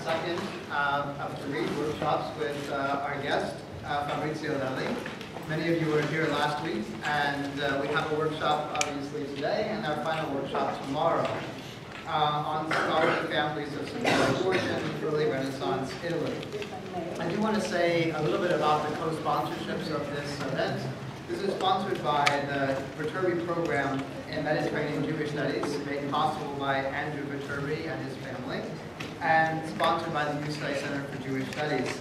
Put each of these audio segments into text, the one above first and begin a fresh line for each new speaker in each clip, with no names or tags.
second of 3 workshops with our guest, Fabrizio Lelli. Many of you were here last week, and we have a workshop obviously today and our final workshop tomorrow on scholarly families of Sephardic origin, early Renaissance Italy. I do want to say a little bit about the co-sponsorships of this event. This is sponsored by the Viterbi program in Mediterranean Jewish Studies, made possible by Andrew Viterbi and his family, and sponsored by the UCLA Center for Jewish Studies.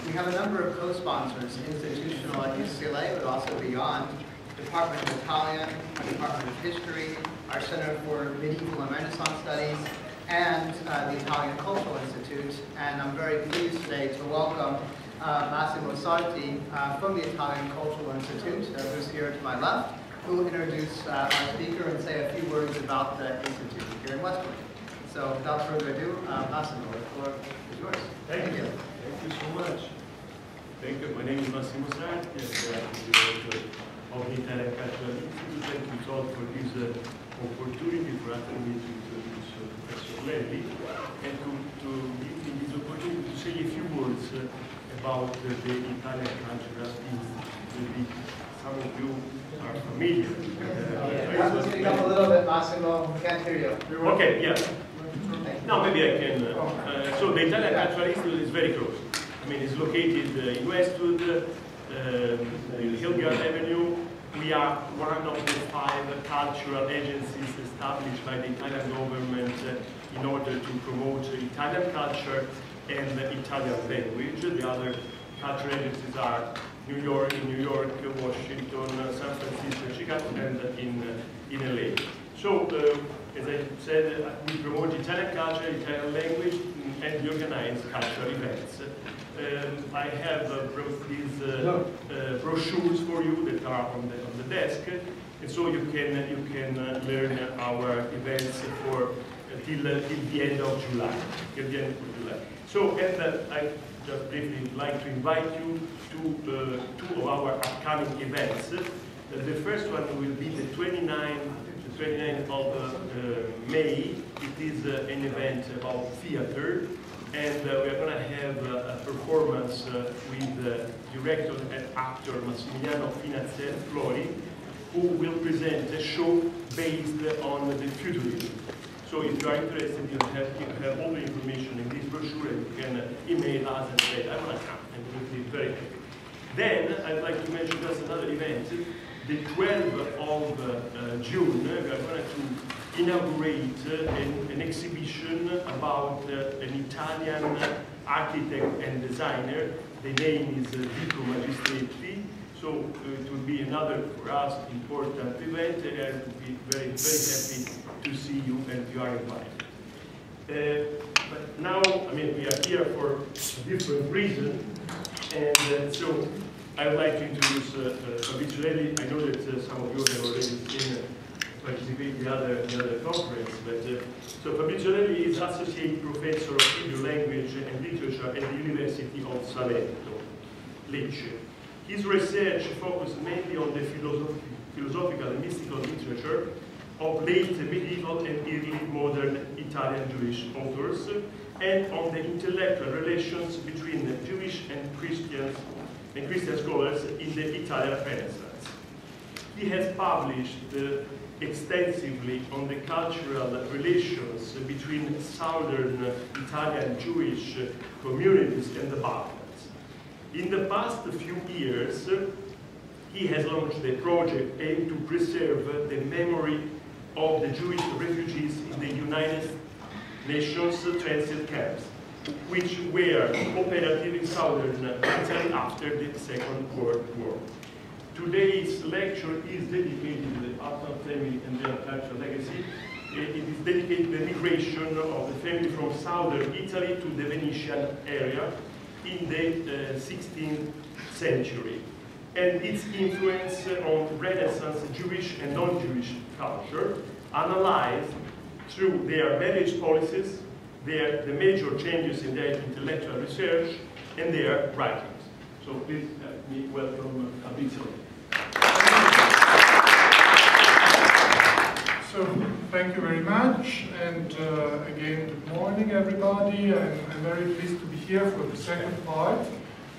We have a number of co-sponsors, institutional at UCLA, but also beyond, Department of Italian, our Department of History, our Center for Medieval and Renaissance Studies, and the Italian Cultural Institute. And I'm very pleased today to welcome Massimo Sarti from the Italian Cultural Institute, who's here to my left, who will introduce our speaker and say a few words about the Institute here in Westwood. So without further ado, Massimo, the floor is yours.
Thank you. Thank you so much. Thank you. My name is Massimo Sarti, and I'm the director of the Italian Cultural Institute. Thank you all for this opportunity for asking me to introduce Professor Lelli and to give me this opportunity to say a few words about the Italian Cultural Institute. Some of you are familiar.
Let's speak up a little bit, Massimo. We can't hear you.
Okay, yeah. No, maybe I can. So the Italian Cultural Institute is very close. I mean, it's located in Westwood, Hillgard Avenue. We are one of the 5 cultural agencies established by the Italian government in order to promote Italian culture and Italian language. The other cultural agencies are New York, Washington, San Francisco, Chicago, and in LA. So, as I said, we promote Italian culture, Italian language, and we organize cultural events. I have brought these brochures for you that are on the desk, and so you can learn our events for till the end of July. So, and I just briefly like to invite you to 2 of our upcoming events. The first one will be the 29th of May. It is an event about theater, and we are going to have a performance with director and actor Massimiliano Flori, who will present a show based on the futurism. So if you are interested, you have all the information in this brochure, and you can email us and say, I want to come, and we'll be very happy. Then I'd like to mention just another event. The 12th of June, we are going to inaugurate an exhibition about an Italian architect and designer. The name is Vico Magistretti. So it will be another, for us, important event, and I will be very, very happy to see you, and you are invited. But now, I mean, we are here for a different reason, and so I would like to introduce Fabrizio Lelli. I know that some of you have already seen participate in the other conference, but so Fabrizio Lelli is Associate Professor of Hebrew Language and Literature at the University of Salento, Lecce. His research focused mainly on the philosophical and mystical literature of late medieval and early modern Italian Jewish authors, and on the intellectual relations between the Jewish and Christian scholars in the Italian Renaissance. He has published extensively on the cultural relations between southern Italian Jewish communities and the Balkans. In the past few years, he has launched a project aimed to preserve the memory of the Jewish refugees in the United Nations transit camps, which were operative in southern Italy after the Second World War. Today's lecture is dedicated to the Halfan family and their cultural legacy. It is dedicated to the migration of the family from southern Italy to the Venetian area in the 16th century, and its influence on Renaissance Jewish and non-Jewish culture, analyzed through their marriage policies, the major changes in their intellectual research, and their writings. So please help me welcome Fabrizio.
So, thank you very much, and again, good morning, everybody. I'm very pleased to be here for the second part,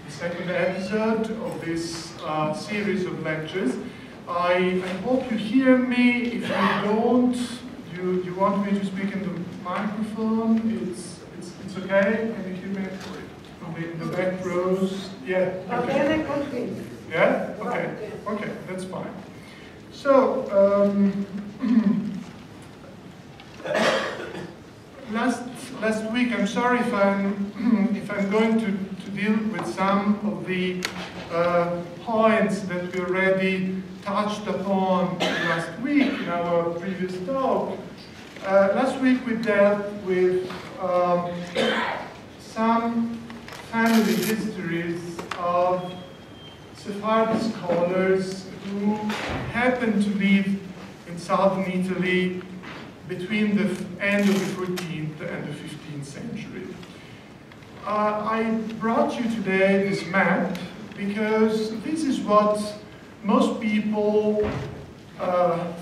the second episode of this series of lectures. I hope you hear me. If you don't, you want me to speak in the microphone, it's okay. Can you hear me in the back rows? Yeah. Okay. Yeah? Okay. Okay, that's fine. So, last week, I'm sorry if I'm going to deal with some of the points that we already touched upon last week in our previous talk. Last week we dealt with some family histories of Sephardi scholars who happened to live in southern Italy between the end of the 14th and the 15th century. I brought you today this map because this is what most people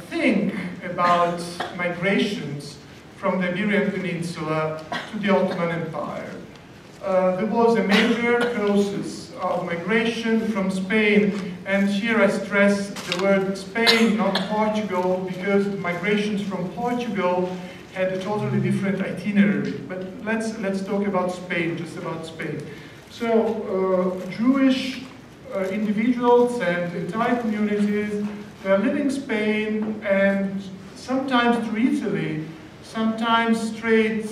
think about migrations from the Iberian Peninsula to the Ottoman Empire. There was a major process of migration from Spain, and here I stress the word Spain, not Portugal, because migrations from Portugal had a totally different itinerary. But let's talk about Spain, just about Spain. So Jewish individuals and entire communities were living in Spain, and sometimes to Italy, sometimes straight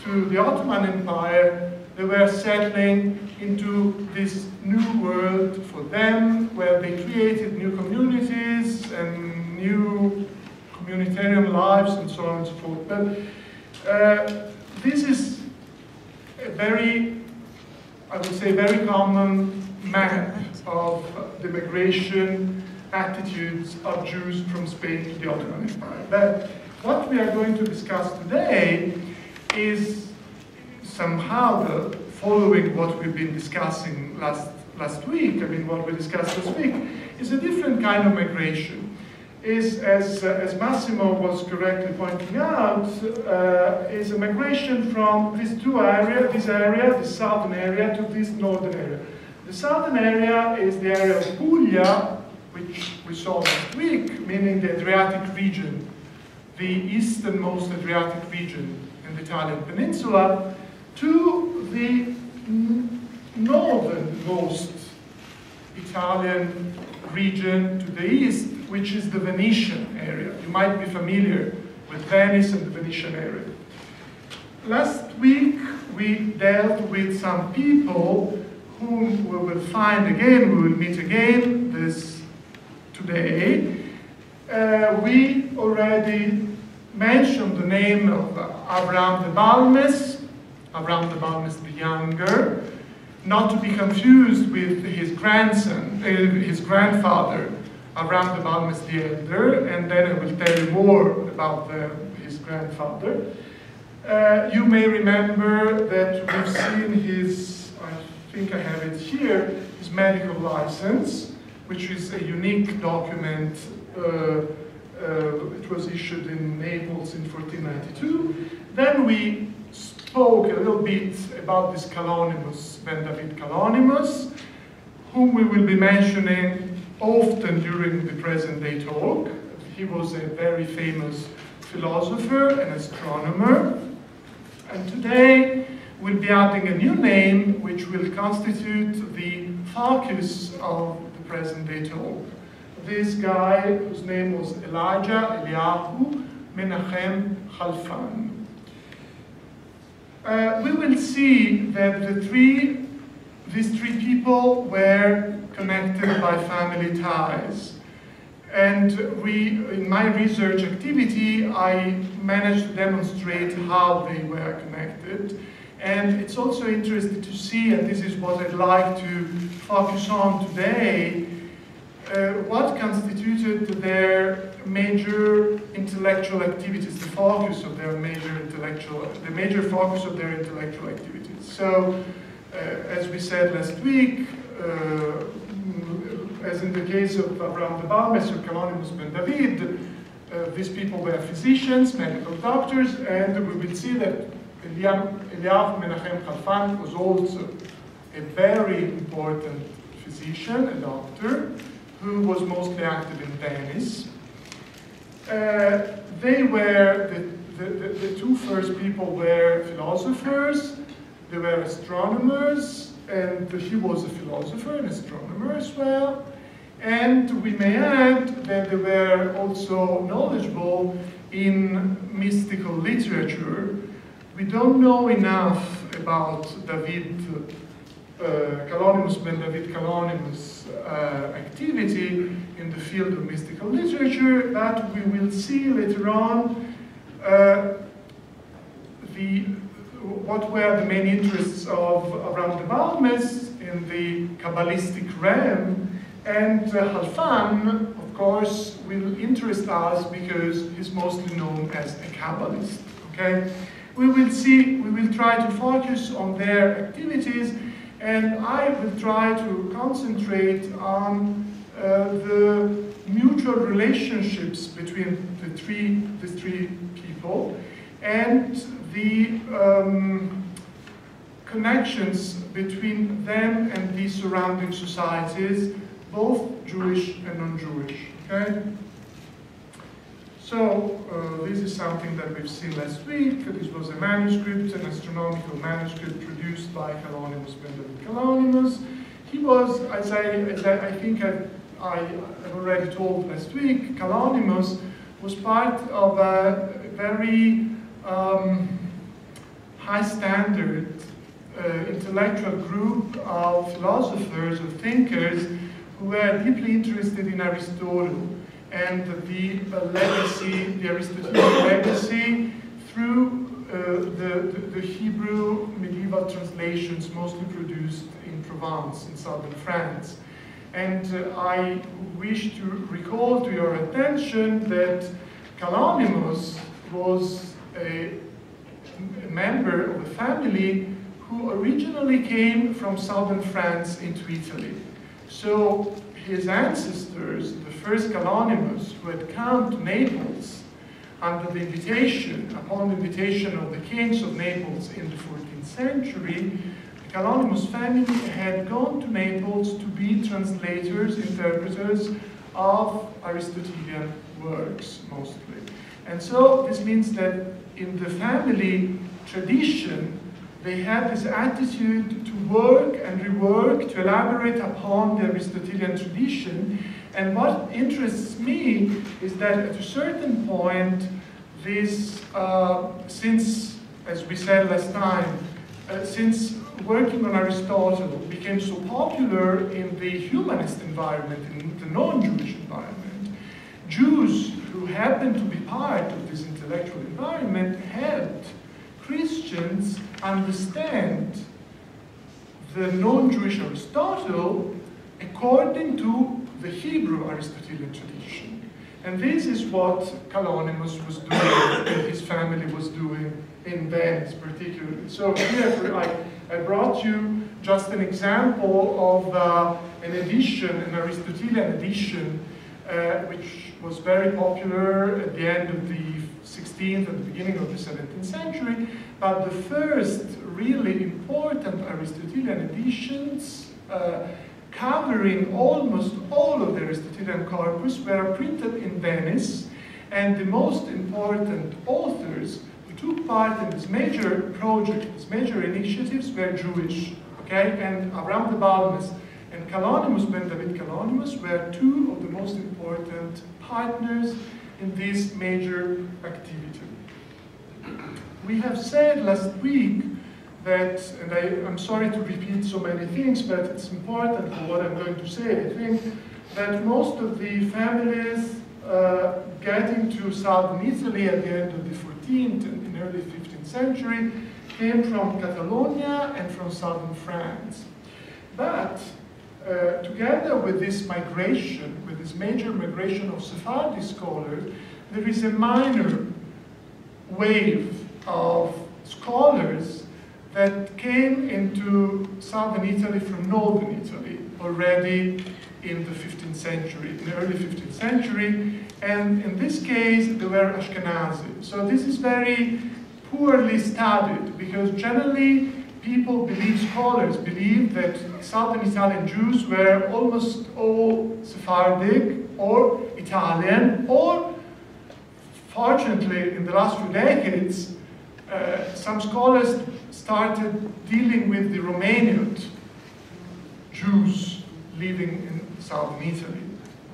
to the Ottoman Empire. They were settling into this new world for them, where they created new communities and new communitarian lives and so on and so forth. But this is a very, I would say, very common map of the migration attitudes of Jews from Spain to the Ottoman Empire. But what we are going to discuss today is somehow following what we've been discussing last week. I mean, what we discussed last week is a different kind of migration. Is, as Massimo was correctly pointing out, is a migration from these two areas, this southern area to this northern area. The southern area is the area of Puglia, which we saw last week, meaning the Adriatic region, the easternmost Adriatic region in the Italian peninsula, to the northernmost Italian region to the east, which is the Venetian area. You might be familiar with Venice and the Venetian area. Last week, we dealt with some people whom we will find again, we will meet again today. We already mentioned the name of Abraham de Balmes the Younger, not to be confused with his grandson, his grandfather, Abraham de Balmes the Elder, and then I will tell you more about his grandfather. You may remember that we've seen his, I think I have it here, his medical license, which is a unique document. It was issued in Naples in 1492. Then we spoke a little bit about this Calonimus, Ben David Calonimus, whom we will be mentioning often during the present day talk. He was a very famous philosopher and astronomer. And today we'll be adding a new name which will constitute the focus of the present day talk. This guy, whose name was Elijah Eliyahu Menachem Halfan. We will see that these three people were connected by family ties. And in my research activity, I managed to demonstrate how they were connected. And it's also interesting to see, and this is what I'd like to focus on today, what constituted their major intellectual activities, the focus of their major focus of their intellectual activities. So, as we said last week, as in the case of Abraham de Balmes or Calonimus Ben David, these people were physicians, medical doctors, and we will see that Eliyahu Menachem Halfan was also a very important physician, a doctor, who was mostly active in Venice. They were, the two first people were philosophers, they were astronomers, and he was a philosopher and astronomer as well. And we may add that they were also knowledgeable in mystical literature. We don't know enough about David Kalonymus Ben David Kalonymus' activity in the field of mystical literature, but we will see later on what were the main interests of Avraham de Balmes in the Kabbalistic realm. And Halfan, of course, will interest us because he's mostly known as a Kabbalist. Okay, we will try to focus on their activities, and I will try to concentrate on the mutual relationships between the three people and the connections between them and the surrounding societies, both Jewish and non-Jewish, okay? So, this is something that we've seen last week. This was a manuscript, an astronomical manuscript produced by Kalonymus Ben David Kalonymus. He was, as I think I've already told last week, Kalonymus was part of a very high standard intellectual group of philosophers or thinkers who were deeply interested in Aristotle and the legacy, the Aristotelian legacy through the Hebrew medieval translations mostly produced in Provence, in southern France. And I wish to recall to your attention that Kalonymus was a member of a family who originally came from southern France into Italy. So his ancestors, the first Kalonymus, who had come to Naples under the invitation, upon the invitation of the kings of Naples in the 14th century, the Kalonymus family had gone to Naples to be translators, interpreters of Aristotelian works, mostly. And so this means that in the family tradition, they had this attitude to work and rework, to elaborate upon the Aristotelian tradition. And what interests me is that at a certain point, this, since, as we said last time, since working on Aristotle became so popular in the humanist environment, in the non-Jewish environment, Jews who happened to be part of this intellectual environment helped Christians understand the non-Jewish Aristotle according to the Hebrew Aristotelian tradition. And this is what Kalonymus was doing, and his family was doing in Venice particularly. So here I brought you just an example of an edition, an Aristotelian edition, which was very popular at the end of the 16th and the beginning of the 17th century. But the first really important Aristotelian editions covering almost all of the Aristotelian corpus were printed in Venice, and the most important authors who took part in this major project, these major initiatives, were Jewish, okay? And Avraham de Balmes and Kalonymus Ben David Kalonymus were two of the most important partners in this major activity. We have said last week that, and I'm sorry to repeat so many things, but it's important for what I'm going to say. I think that most of the families getting to southern Italy at the end of the 14th and in early 15th century came from Catalonia and from southern France. But together with this migration, with this major migration of Sephardi scholars, there is a minor wave of scholars that came into southern Italy from northern Italy already in the 15th century, in the early 15th century, And in this case, they were Ashkenazi. So this is very poorly studied, because generally people believe, scholars believe, that southern Italian Jews were almost all Sephardic or Italian, or fortunately in the last few decades, some scholars started dealing with the Romanian Jews living in southern Italy.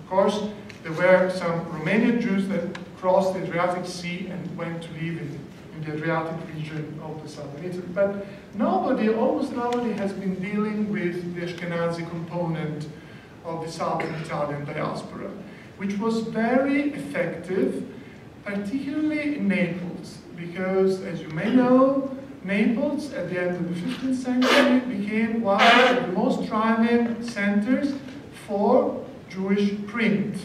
Of course, there were some Romanian Jews that crossed the Adriatic Sea and went to live in the Adriatic region of the southern Italy. But nobody, almost nobody, has been dealing with the Ashkenazi component of the southern Italian diaspora, which was very effective, particularly in Naples, because, as you may know, Naples, at the end of the 15th century, became one of the most thriving centers for Jewish print.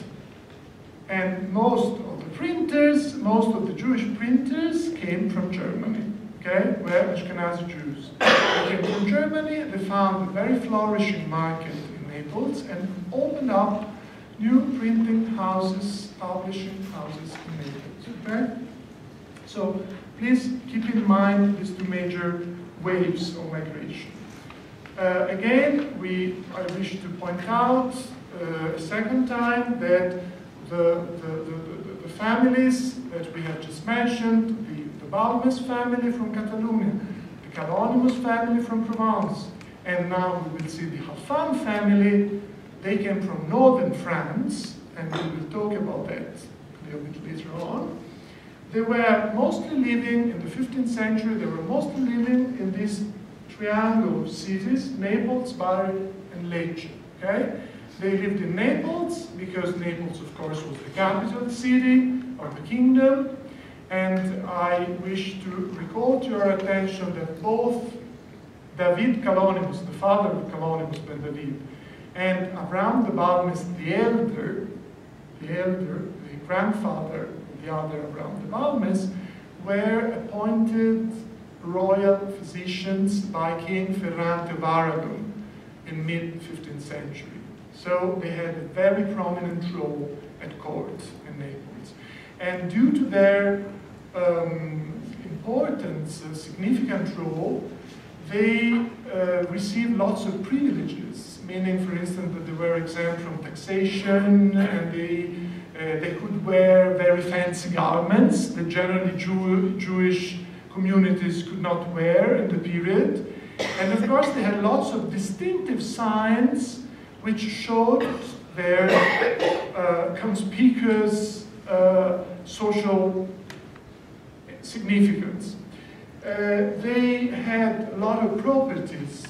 And most of the printers, most of the Jewish printers came from Germany, okay, were Ashkenazi Jews. They came from Germany, they found a very flourishing market in Naples, and opened up new printing houses, publishing houses in Naples, okay? So please keep in mind these two major waves of migration. Again, I wish to point out a second time that the families that we have just mentioned, the Balmes family from Catalonia, the Calonimus family from Provence, and now we will see the Halfan family. They came from northern France, and we will talk about that a little bit later on. They were mostly living in the 15th century, they were mostly living in this triangle of cities, Naples, Bari, and Lecce, okay? They lived in Naples, because Naples, of course, was the capital city of the kingdom. And I wish to recall to your attention that both David Calonimus, the father of Calonimus ben David, and Abraham the Balmes, the elder, the grandfather of the other Abraham the Balmes, were appointed royal physicians by King Ferrante of Aragon in mid-15th century. So they had a very prominent role at court in Naples. And due to their importance, significant role, they received lots of privileges, meaning, for instance, that they were exempt from taxation, and they could wear very fancy garments that generally Jewish communities could not wear in the period. And of course, they had lots of distinctive signs which showed their conspicuous social significance. They had a lot of properties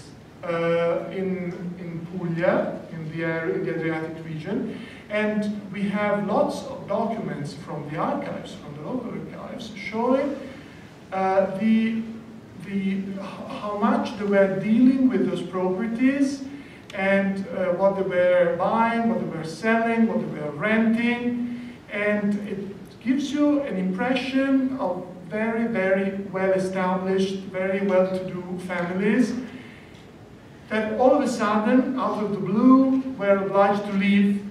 in Puglia, in the Adriatic region, and we have lots of documents from the archives, from the local archives, showing how much they were dealing with those properties, and what they were buying, what they were selling, what they were renting, and it gives you an impression of very, very well-established, very well-to-do families that all of a sudden, out of the blue, were obliged to leave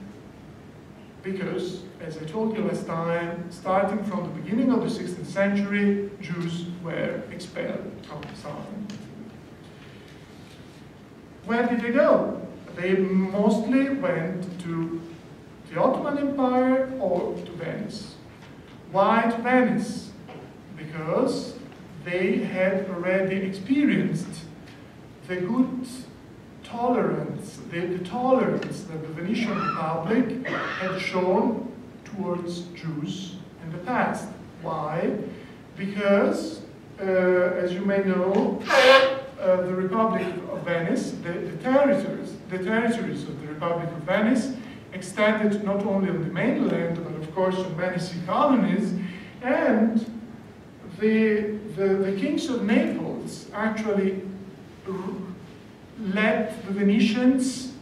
because, as I told you last time, starting from the beginning of the 16th century, Jews were expelled from southern Italy. Where did they go? They mostly went to the Ottoman Empire or to Venice. Why to Venice? Because they had already experienced the good tolerance, the tolerance that the Venetian Republic had shown towards Jews in the past. Why? Because, as you may know, the Republic of Venice, the territories of the Republic of Venice extended not only on the mainland, but of course on many sea colonies, and the kings of Naples actually let the Venetians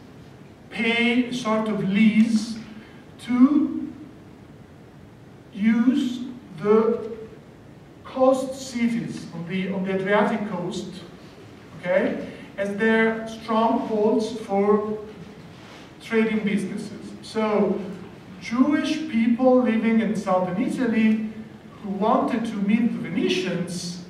pay a sort of lease to use the coast cities on the Adriatic coast, okay, as their strongholds for trading businesses. So Jewish people living in southern Italy who wanted to meet the Venetians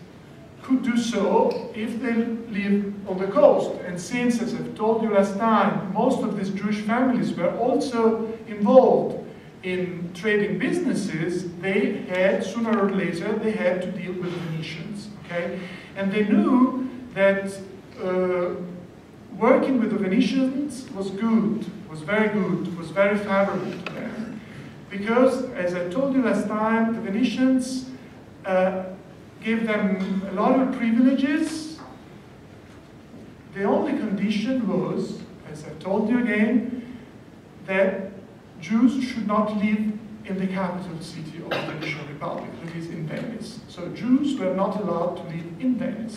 could do so if they lived on the coast. And since, as I've told you last time, most of these Jewish families were also involved in trading businesses, they had, sooner or later, they had to deal with the Venetians, okay? And they knew that working with the Venetians was good, was very good, was very favorable to them. Because, as I told you last time, the Venetians gave them a lot of privileges. The only condition was, as I told you again, that Jews should not live in the capital city of the Venetian Republic, that is in Venice. So Jews were not allowed to live in Venice,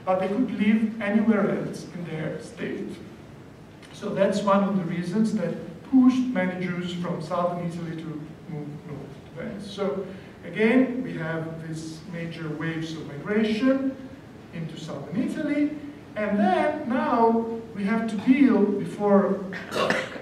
but they could live anywhere else in their state. So that's one of the reasons that pushed many Jews from southern Italy to move north to Venice. So again, we have these major waves of migration into southern Italy, and then now we have to deal, before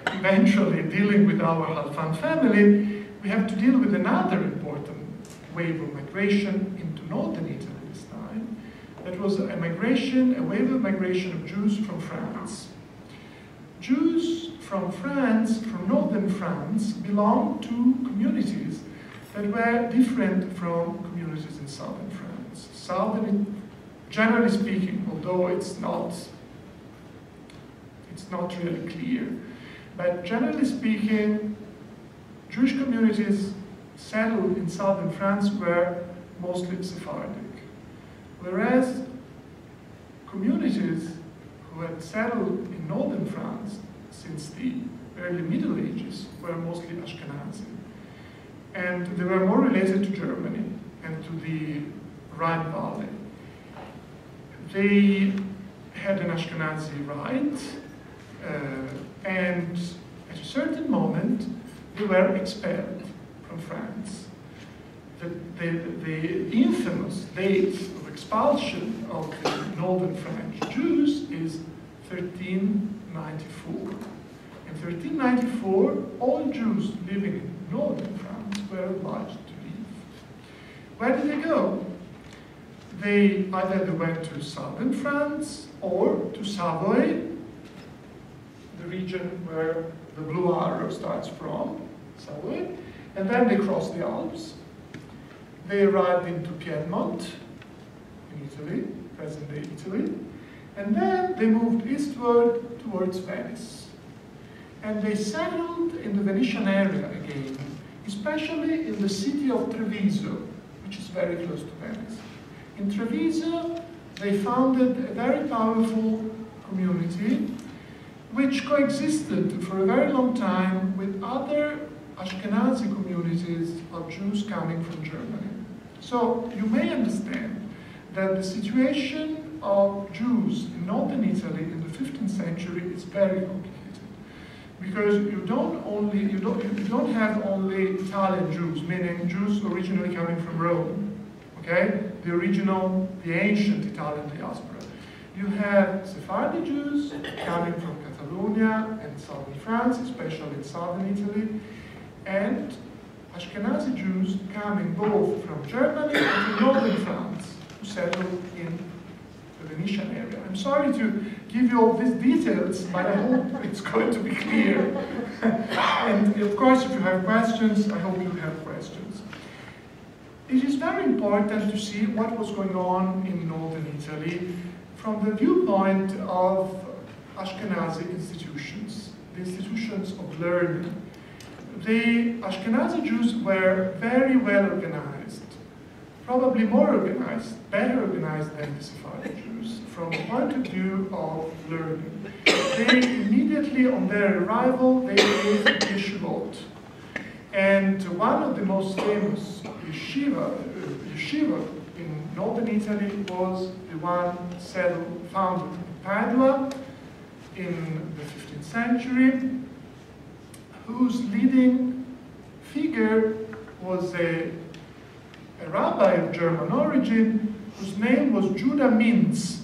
eventually dealing with our Halfan family, we have to deal with another important wave of migration into northern Italy this time. That was a wave of migration of Jews from France. Jews from France, from northern France, belonged to communities that were different from communities in southern France. Southern, generally speaking, although it's not really clear, but generally speaking, Jewish communities settled in southern France were mostly Sephardic, whereas communities who had settled in northern France since the early Middle Ages were mostly Ashkenazi. And they were more related to Germany and to the Rhine Valley. They had an Ashkenazi rite, and at a certain moment, they were expelled from France. The infamous date of expulsion of the northern French Jews is 1394. In 1394, all Jews living in northern France were obliged to leave. Where did they go? They either went to southern France or to Savoy, the region where the blue arrow starts from, Savoy, and then they crossed the Alps. They arrived into Piedmont, in Italy, present-day Italy, and then they moved eastward towards Venice. And they settled in the Venetian area again, especially in the city of Treviso, which is very close to Venice. In Treviso, they founded a very powerful community which coexisted for a very long time with other Ashkenazi communities of Jews coming from Germany. So you may understand that the situation of Jews in northern Italy in the 15th century is very complicated. Because you don't have only Italian Jews, meaning Jews originally coming from Rome, okay? The ancient Italian diaspora. You have Sephardi Jews coming from Catalonia and southern France, especially in southern Italy, and Ashkenazi Jews coming both from Germany and from northern France, who settled in the Venetian area. I'm sorry to give you all these details, but I hope it's going to be clear. And of course, if you have questions, I hope you have questions. It is very important to see what was going on in northern Italy from the viewpoint of Ashkenazi institutions, the institutions of learning. The Ashkenazi Jews were very well organized, probably more organized, better organized than the Sephardi Jews from the point of view of learning. They immediately on their arrival, they created yeshivot. And one of the most famous yeshiva in northern Italy was the one founded in Padua in the 15th century, whose leading figure was a rabbi of German origin whose name was Judah Mintz.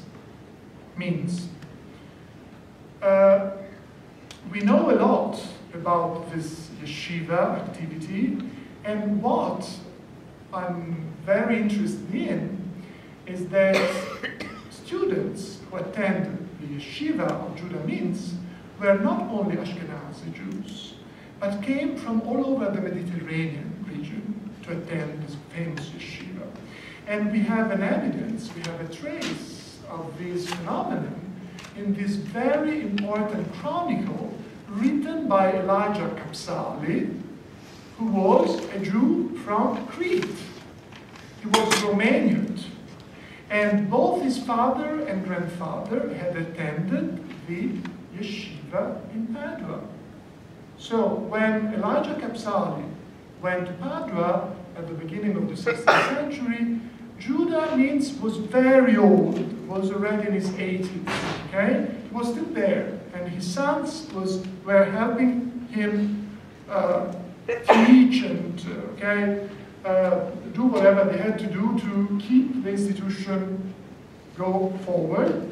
We know a lot about this yeshiva activity. And what I'm very interested in is that students who attended the yeshiva of Judah Mintz were not only Ashkenazi Jews, but came from all over the Mediterranean region to attend this famous yeshiva. And we have an evidence, we have a trace of this phenomenon in this very important chronicle written by Elijah Kapsali, who was a Jew from Crete. He was Romanian. And both his father and grandfather had attended the yeshiva in Padua. So when Elijah Kapsali went to Padua at the beginning of the 16th century, Judah Mintz was very old, was already in his 80s, okay? He was still there, and his sons were helping him teach and do whatever they had to do to keep the institution go forward.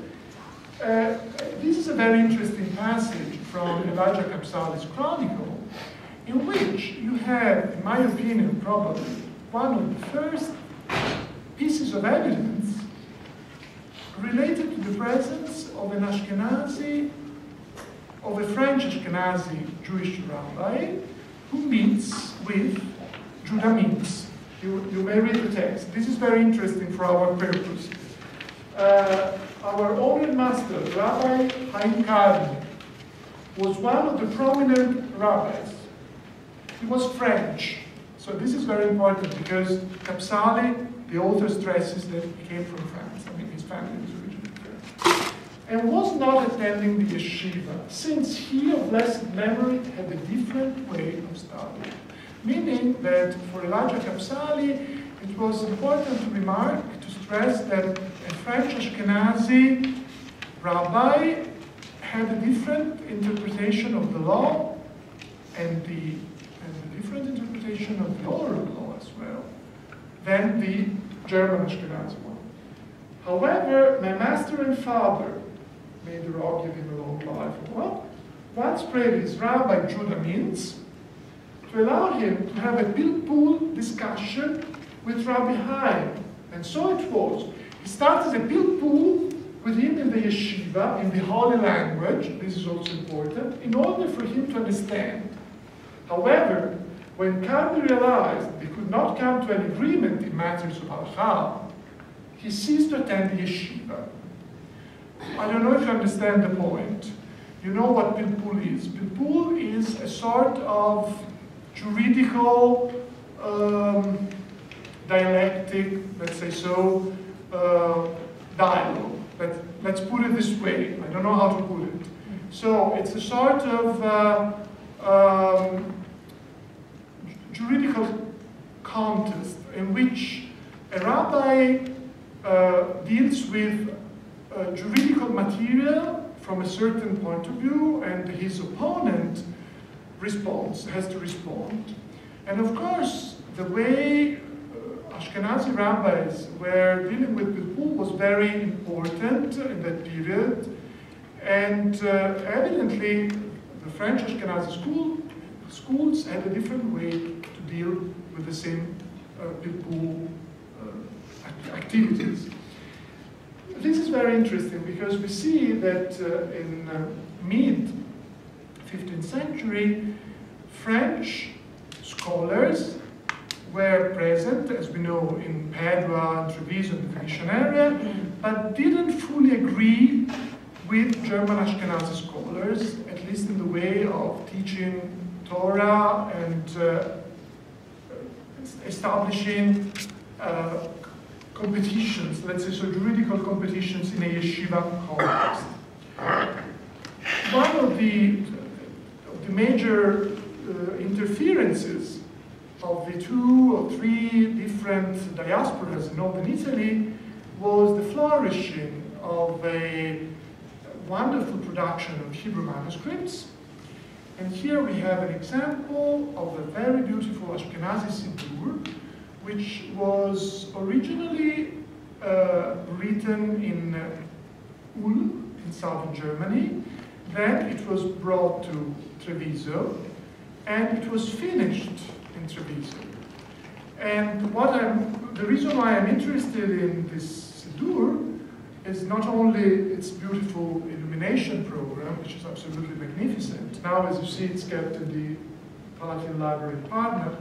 This is a very interesting passage from Elijah Kapsali's chronicle, in which you have, in my opinion, probably one of the first pieces of evidence related to the presence of an Ashkenazi, of a French Ashkenazi Jewish rabbi who meets with Judah Mintz. You may read the text. This is very interesting for our purpose. Our honored master, Rabbi Chaim Karmi, was one of the prominent rabbis. He was French. So this is very important because Kapsali, the author, stresses that he came from France. I mean, his family was originally French. And was not attending the yeshiva, since he, of blessed memory, had a different way of studying. Meaning that for Elijah Kapsali, it was important to remark, to stress that a French Ashkenazi rabbi had a different interpretation of the law and the different interpretation of the oral law as well than the German Ashkenazi one. However, my master and father, may the Lord give him a long life, once prayed his Rabbi Judah Mintz to allow him to have a pilpul discussion with Rabbi Chaim. And so it was. He started a pilpul with him in the yeshiva, in the holy language, this is also important, in order for him to understand. However, when Karmi realized they could not come to an agreement in matters of halakha, he ceased to attend the yeshiva. I don't know if you understand the point. You know what pilpul is. Pilpul is a sort of juridical dialectic, let's say so, dialogue. Let's put it this way. I don't know how to put it. So it's a sort of juridical contest in which a rabbi deals with juridical material from a certain point of view, and his opponent has to respond. And of course, the way Ashkenazi rabbis were dealing with pilpul was very important in that period, and evidently the French Ashkenazi schools had a different way to deal with the same pilpul activities. This is very interesting because we see that in mid-15th century, French scholars were present, as we know, in Padua and Treviso and the Venetian area, but didn't fully agree with German Ashkenazi scholars, at least in the way of teaching Torah and establishing competitions, let's say so, juridical competitions in a yeshiva context. One of the major interferences of the 2 or 3 different diasporas in northern Italy was the flourishing of a wonderful production of Hebrew manuscripts. And here we have an example of a very beautiful Ashkenazi Siddur, which was originally written in Ulm, in southern Germany. Then it was brought to Treviso, and it was finished in Treviso. And the reason why I'm interested in this Siddur is not only its beautiful illumination program, which is absolutely magnificent. Now, as you see, it's kept in the Palatin Library in Parma,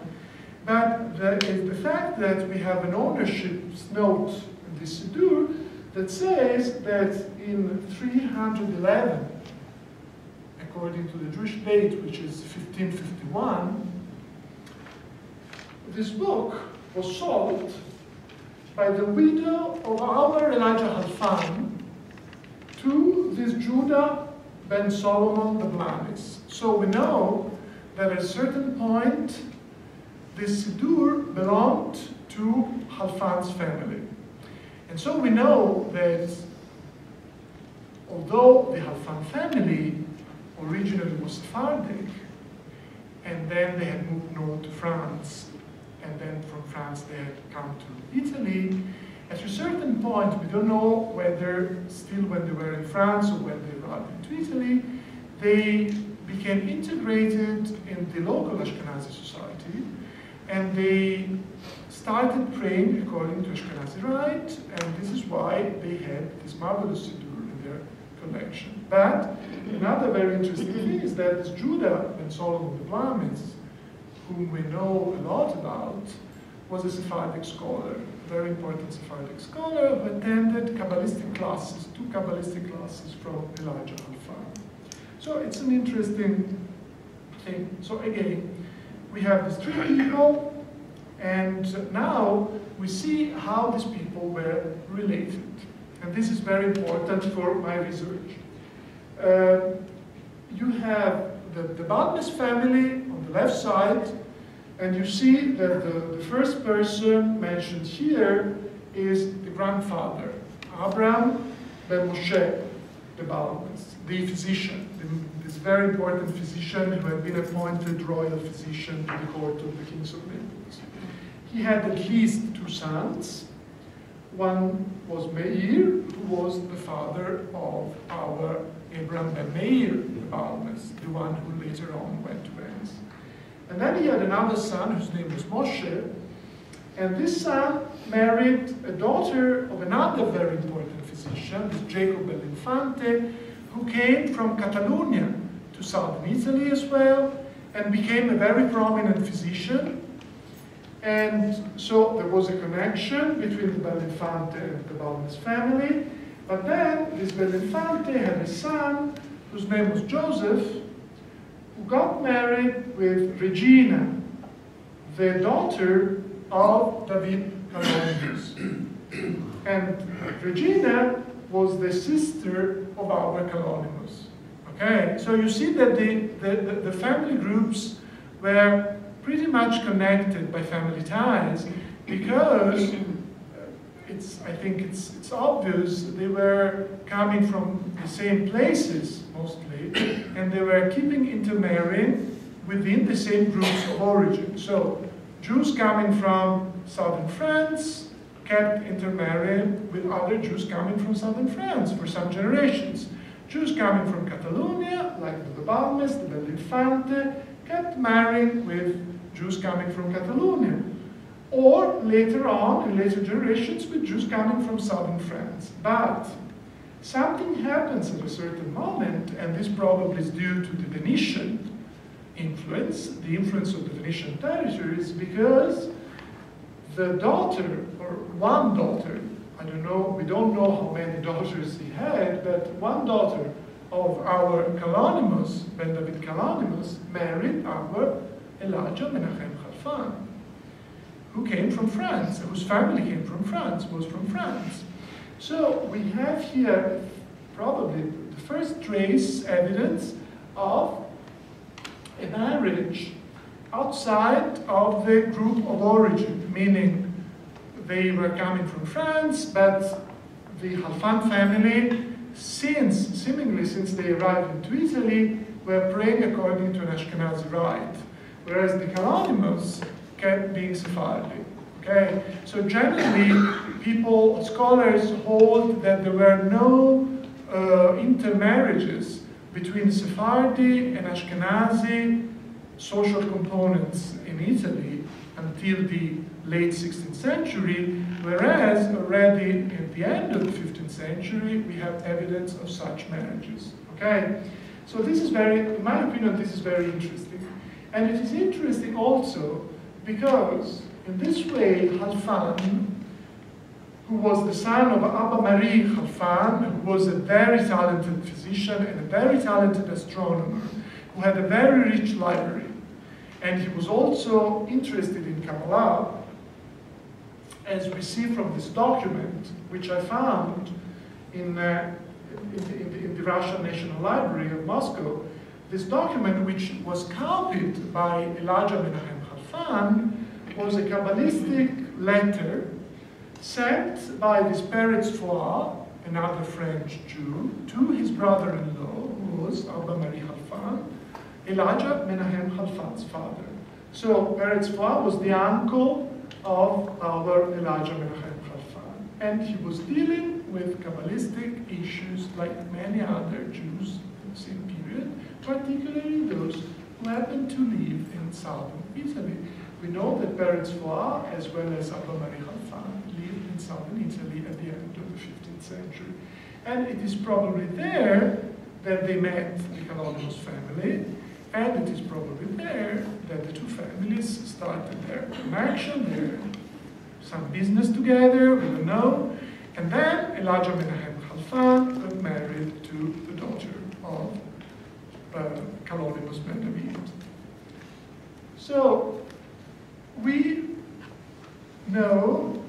but the fact that we have an ownership note in this Siddur that says that in 311, according to the Jewish date, which is 1551, this book was sold by the widow of our Elijah Halfan to this Judah ben Solomon the Blamis. So we know that at a certain point, this Siddur belonged to Halfan's family. And so we know that although the Halfan family originally was Sephardic, and then they had moved north to France, and then from France they had come to Italy. At a certain point, we don't know whether still when they were in France or when they arrived into Italy, they became integrated in the local Ashkenazi society, and they started praying according to Ashkenazi rite, and this is why they had this marvelous Siddur in their collection. But another very interesting thing is that this Judah ben Solomon the Blamis, whom we know a lot about, was a Sephardic scholar, a very important Sephardic scholar who attended Kabbalistic classes, 2 Kabbalistic classes from Elijah Halfan. So it's an interesting thing. So again, we have these 3 people, and now we see how these people were related. And this is very important for my research. You have the Balmis family on the left side, and you see that the first person mentioned here is the grandfather, Abraham ben Moshe the Balmis, the physician, this very important physician who had been appointed royal physician to the court of the kings of Naples. He had at least 2 sons. One was Meir, who was the father of our Abraham ben Meir the Balmis, the one who later on went to Venice. And then he had another son whose name was Moshe, and this son married a daughter of another very important physician, this Jacob Infante, who came from Catalonia to southern Italy as well, and became a very prominent physician. And so there was a connection between the Belinfante and the Balmis family, but then this Belinfante had a son whose name was Joseph, who got married with Regina, the daughter of David Canonius. And Regina was the sister of our Canonimus. Okay, so you see that the family groups were pretty much connected by family ties, because I think it's obvious they were coming from the same places mostly, and they were keeping intermarrying within the same groups of origin. So Jews coming from southern France kept intermarrying with other Jews coming from southern France for some generations. Jews coming from Catalonia, like the Balmis, the Belinfante, kept marrying with Jews coming from Catalonia. Or later on, in later generations, with Jews coming from southern France. But something happens at a certain moment, and this probably is due to the Venetian influence, the influence of the Venetian territories, because the daughter, or one daughter, I don't know, we don't know how many daughters he had, but one daughter of our Kalonimus, Ben David Kalonimus, married our Elijah Menachem Halfan, who came from France, whose family came from France, was from France. So we have here probably the first trace evidence of a marriage outside of the group of origin, meaning they were coming from France, but the Halfan family, seemingly since they arrived into Italy, were praying according to an Ashkenazi rite, whereas the Kalonimus kept being Sephardi. Okay, so generally, scholars hold that there were no intermarriages between Sephardi and Ashkenazi social components in Italy until the late 16th century, whereas already at the end of the 15th century, we have evidence of such marriages. Okay? So this is very, in my opinion, this is very interesting. And it is interesting also because in this way, Halfan, who was the son of Abba Marie Halfan, who was a very talented physician and a very talented astronomer, who had a very rich library, and he was also interested in Kabbalah, as we see from this document, which I found in the Russian National Library of Moscow. This document, which was copied by Elijah Menahem Halfan, was a Kabbalistic letter sent by this Peretz Foa, another French Jew, to his brother-in-law, who was Abba Marie Halfan, Elijah Menahem Halfan's father. So Peretz Foa was the uncle of our Elijah Menahem Halfan, and he was dealing with Kabbalistic issues like many other Jews in the same period, particularly those who happened to live in southern Italy. We know that Peretz Foa, as well as Abba Marie Halfan, lived in southern Italy at the end of the 15th century. And it is probably there that they met the Kalonimos family, and it is probably there that the two families started their connection, their some business together, we don't know. And then Elijah Menahem Halfan got married to the daughter of Kalonimos ben David. So we know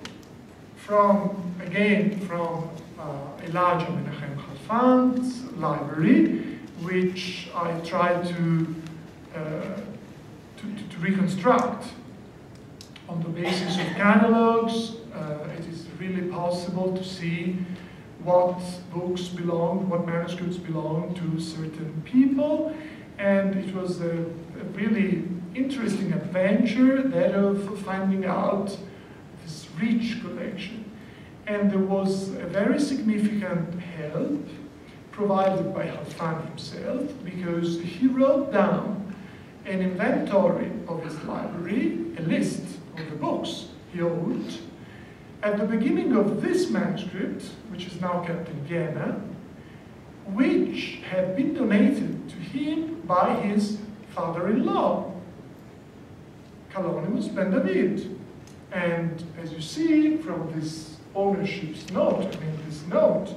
from Elijah Menahem Halfan's library, which I tried to reconstruct on the basis of catalogs. It is really possible to see what books belong, what manuscripts belong to certain people, and it was a really interesting adventure, that of finding out this rich collection. And there was a very significant help provided by Halfan himself, because he wrote down an inventory of his library, a list of the books he owned, at the beginning of this manuscript, which is now kept in Vienna, which had been donated to him by his father-in-law, Kalonimos ben David. And as you see from this ownership's note, this note,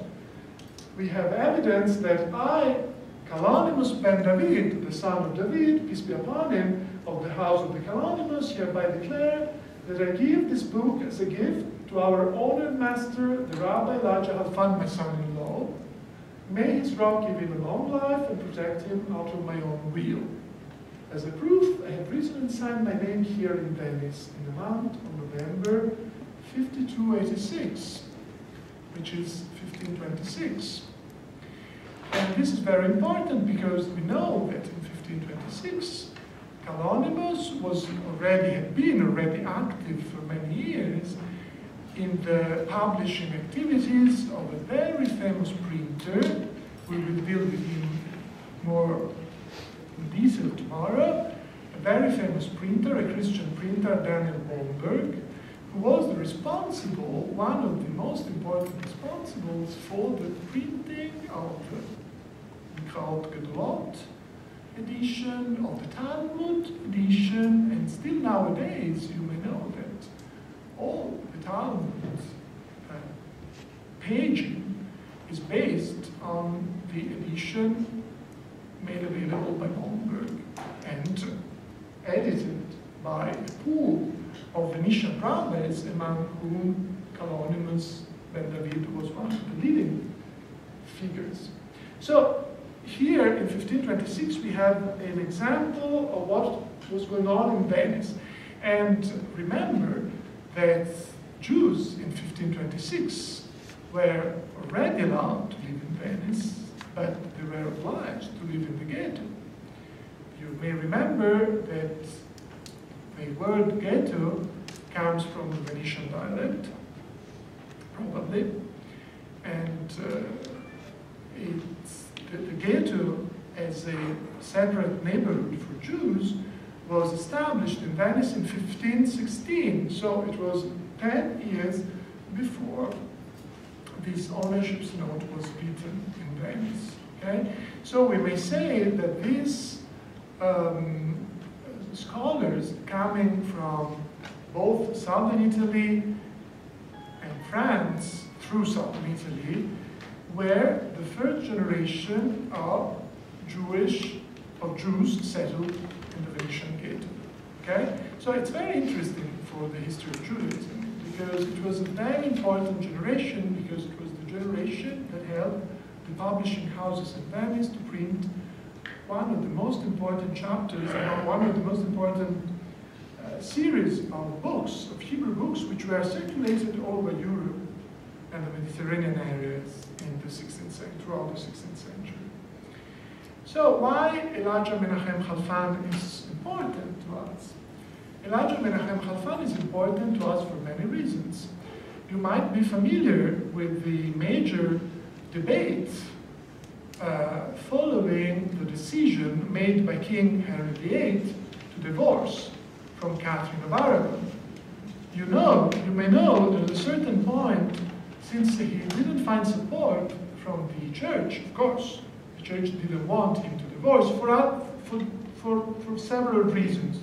we have evidence that I, Kalonimos ben David, the son of David, peace be upon him, of the house of the Kalonimos, hereby declare that I give this book as a gift to our honored master, the Rabbi Elijah Halfan, my son-in-law. May his rock give him a long life and protect him out of my own will. As a proof, I have written and signed my name here in Venice in the month of November 5286, which is 1526. And this is very important because we know that in 1526, Kalonimos had been already active for many years in the publishing activities of a very famous printer. We will deal with him more in detail tomorrow. A very famous printer, a Christian printer, Daniel Bomberg, who was the responsible, one of the most important responsibles for the printing of the Kraut Gedolot edition, of the Talmud edition, and still nowadays you may know that all the Talmud paging is based on the edition made available by Bomberg and edited by a pool of Venetian rabbis, among whom Kalonimos ben David was one of the leading figures. So here in 1526 we have an example of what was going on in Venice. And remember that Jews in 1526 were already allowed to live in Venice, but they were obliged to live in the ghetto. You may remember that the word ghetto comes from the Venetian dialect, probably, and the ghetto as a separate neighborhood for Jews was established in Venice in 1516. So it was 10 years before this ownership synod was written in Venice. Okay? So we may say that these scholars coming from both southern Italy and France through southern Italy were the first generation of Jews settled in the Venetian ghetto. Okay? So it's very interesting for the history of Judaism because it was a very important generation because it was the generation that helped the publishing houses in Venice to print one of the most important chapters, one of the most important series of books, of Hebrew books, which were circulated all over Europe and the Mediterranean areas in the 16th century, throughout the 16th century. So why Elijah Menachem Halfan is important to us? Elijah Menachem Halfan is important to us for many reasons. You might be familiar with the major debate following the decision made by King Henry VIII to divorce from Catherine of Aragon. You may know that at a certain point, since he didn't find support from the church, of course, the church didn't want him to divorce for several reasons.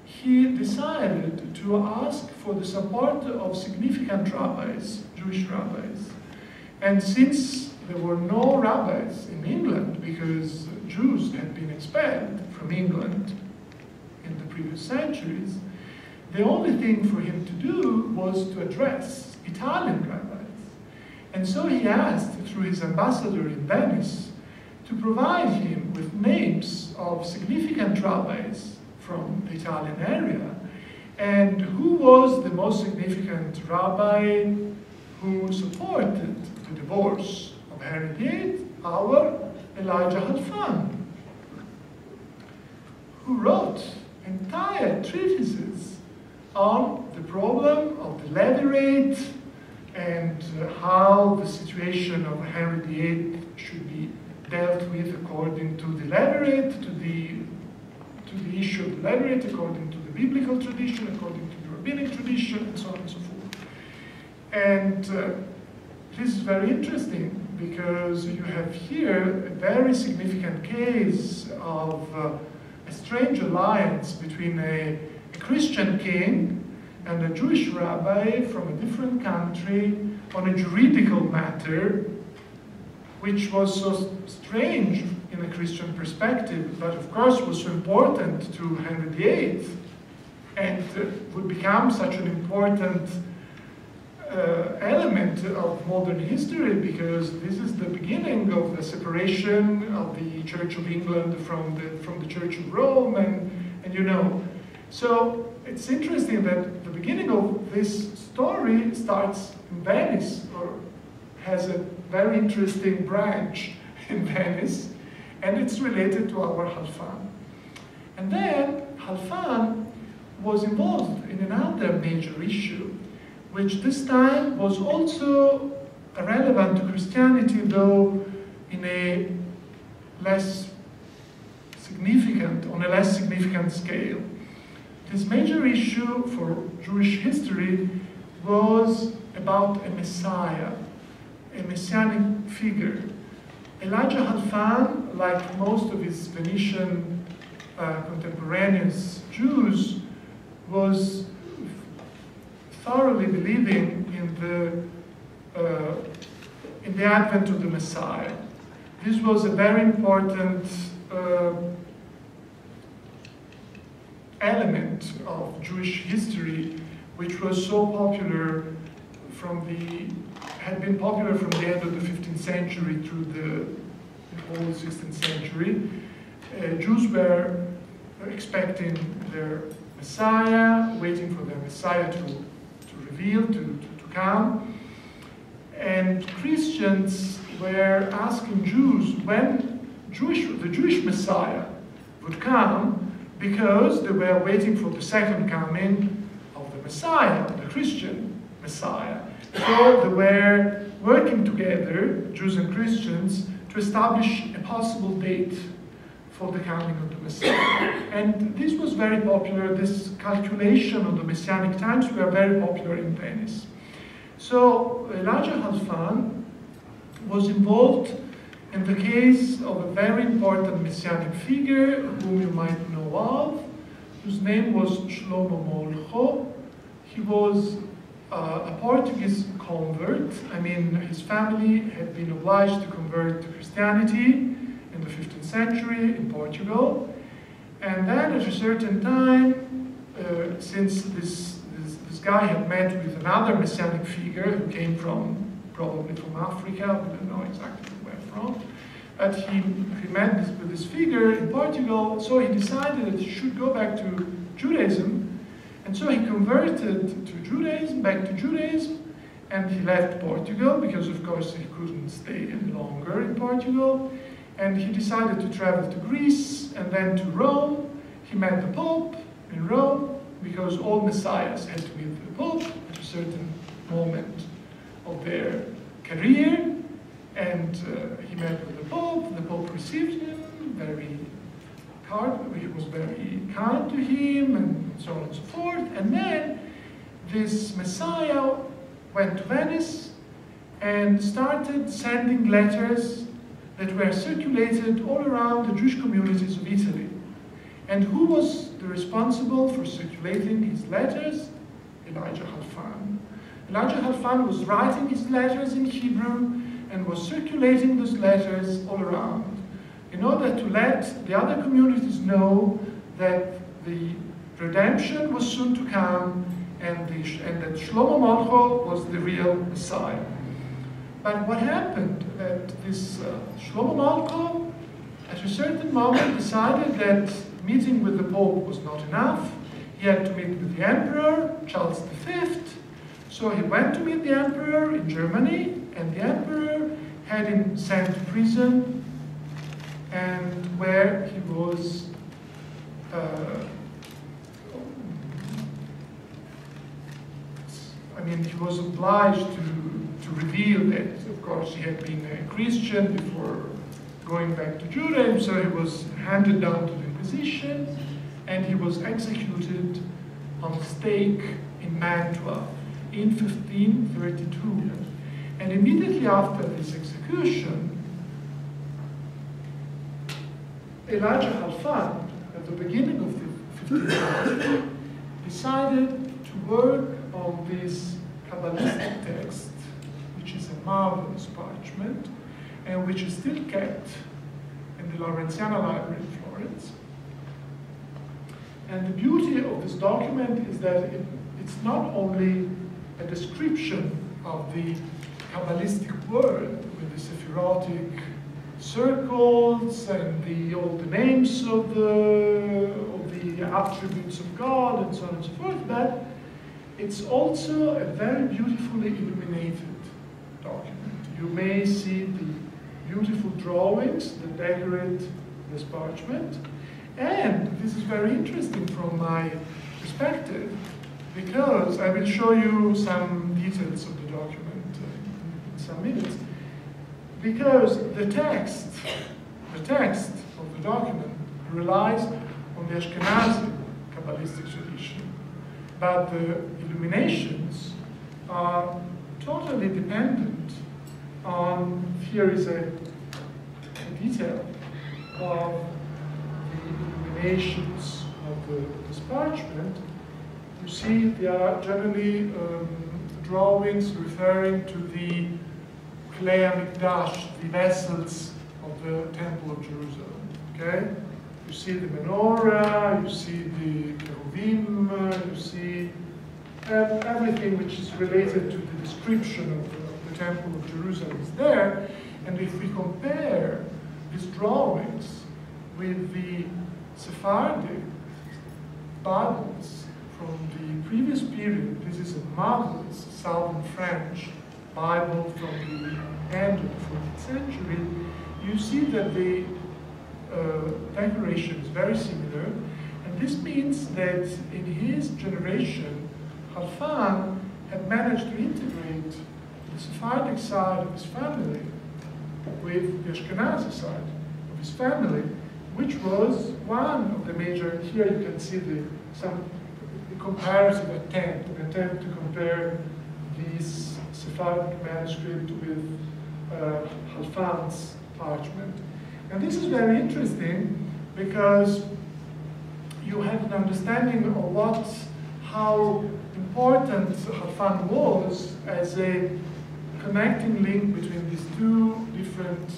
He decided to ask for the support of significant rabbis, Jewish rabbis. And since there were no rabbis in England, because Jews had been expelled from England in the previous centuries, the only thing for him to do was to address Italian rabbis. And so he asked, through his ambassador in Venice, to provide him with names of significant rabbis from the Italian area, and who was the most significant rabbi who supported the divorce of Henry VIII, our Elijah Halfan, who wrote entire treatises on the problem of the levy rate and how the situation of Henry VIII should be dealt with according to the levy rate, to the issue of the levy rate, according to the biblical tradition, according to the rabbinic tradition, and so on and so forth. And this is very interesting because you have here a very significant case of a strange alliance between a Christian king and a Jewish rabbi from a different country on a juridical matter, which was so strange in a Christian perspective, but of course was so important to Henry VIII and would become such an important element of modern history because this is the beginning of the separation of the Church of England from the Church of Rome, and you know. So it's interesting that the beginning of this story starts in Venice, or has a very interesting branch in Venice, and it's related to our Halfan. And then Halfan was involved in another major issue, which this time was also relevant to Christianity, though in a less significant, on a less significant scale. This major issue for Jewish history was about a Messiah, a messianic figure. Elijah Halfan, like most of his Venetian contemporaneous Jews, was thoroughly believing in the advent of the Messiah. This was a very important element of Jewish history, which was so popular had been popular from the end of the 15th century through the whole 16th century. Jews were expecting their Messiah, waiting for their Messiah to reveal, to come. And Christians were asking Jews when the Jewish Messiah would come, because they were waiting for the second coming of the Messiah, the Christian Messiah. So they were working together, Jews and Christians, to establish a possible date for the coming of the Messiah. And this was very popular, this calculation of the Messianic times were very popular in Venice. So Elijah Halfan was involved in the case of a very important Messianic figure whom you might know of, whose name was Shlomo Molcho. He was a Portuguese convert. I mean, his family had been obliged to convert to Christianity in the 15th century in Portugal. And then at a certain time, since this guy had met with another Messianic figure who came probably from Africa, we don't know exactly where from, but he met with this figure in Portugal, so he decided that he should go back to Judaism, and so he converted to Judaism, back to Judaism, and he left Portugal, because of course he couldn't stay any longer in Portugal, and he decided to travel to Greece, and then to Rome. He met the Pope in Rome, because all messiahs had to meet the Pope at a certain moment of their career, and he met with the Pope received him he was very kind to him, and so on and so forth, and then this Messiah went to Venice and started sending letters that were circulated all around the Jewish communities of Italy. And who was the responsible for circulating his letters? Elijah Halfan. Elijah Halfan was writing his letters in Hebrew and was circulating those letters all around in order to let the other communities know that the redemption was soon to come and that Shlomo Molcho was the real Messiah. But what happened? That this Shlomo Molcho, at a certain moment, decided that meeting with the Pope was not enough. He had to meet with the Emperor, Charles V. So he went to meet the Emperor in Germany, and the Emperor had him sent to prison, and where he was he was obliged to reveal that, of course, he had been a Christian before going back to Judaism, so he was handed down to the Inquisition, and he was executed on a stake in Mantua in 1532. And immediately after this execution, Elijah Halfan, at the beginning of the 15th century, decided to work on this Kabbalistic text, which is a marvelous parchment, and which is still kept in the Laurentiana Library in Florence. And the beauty of this document is that it's not only a description of the Kabbalistic world with the Sephirotic circles and all the names of the attributes of God and so on and so forth, but it's also a very beautifully illuminated document. You may see the beautiful drawings that decorate this parchment, and this is very interesting from my perspective, because I will show you some details of the document in some minutes, because the text of the document relies on the Ashkenazi Kabbalistic tradition, but the illuminations are totally dependent on, here is a detail of the illuminations of this parchment. You see, they are generally drawings referring to the Klei HaMikdash, the vessels of the Temple of Jerusalem. Okay? You see the menorah, you see the cherubim, you see everything which is related to the description of the Temple of Jerusalem is there. And if we compare these drawings with the Sephardic Bibles from the previous period, this is a marvelous Southern French Bible from the end of the 14th century, you see that the decoration is very similar, and this means that in his generation, Halfan had managed to integrate the Sephardic side of his family with the Ashkenazi side of his family, which was one of the major, here you can see the comparative attempt to compare this Sephardic manuscript with Halfan's parchment. And this is very interesting because you have an understanding of how important Halfan was as a connecting link between these two different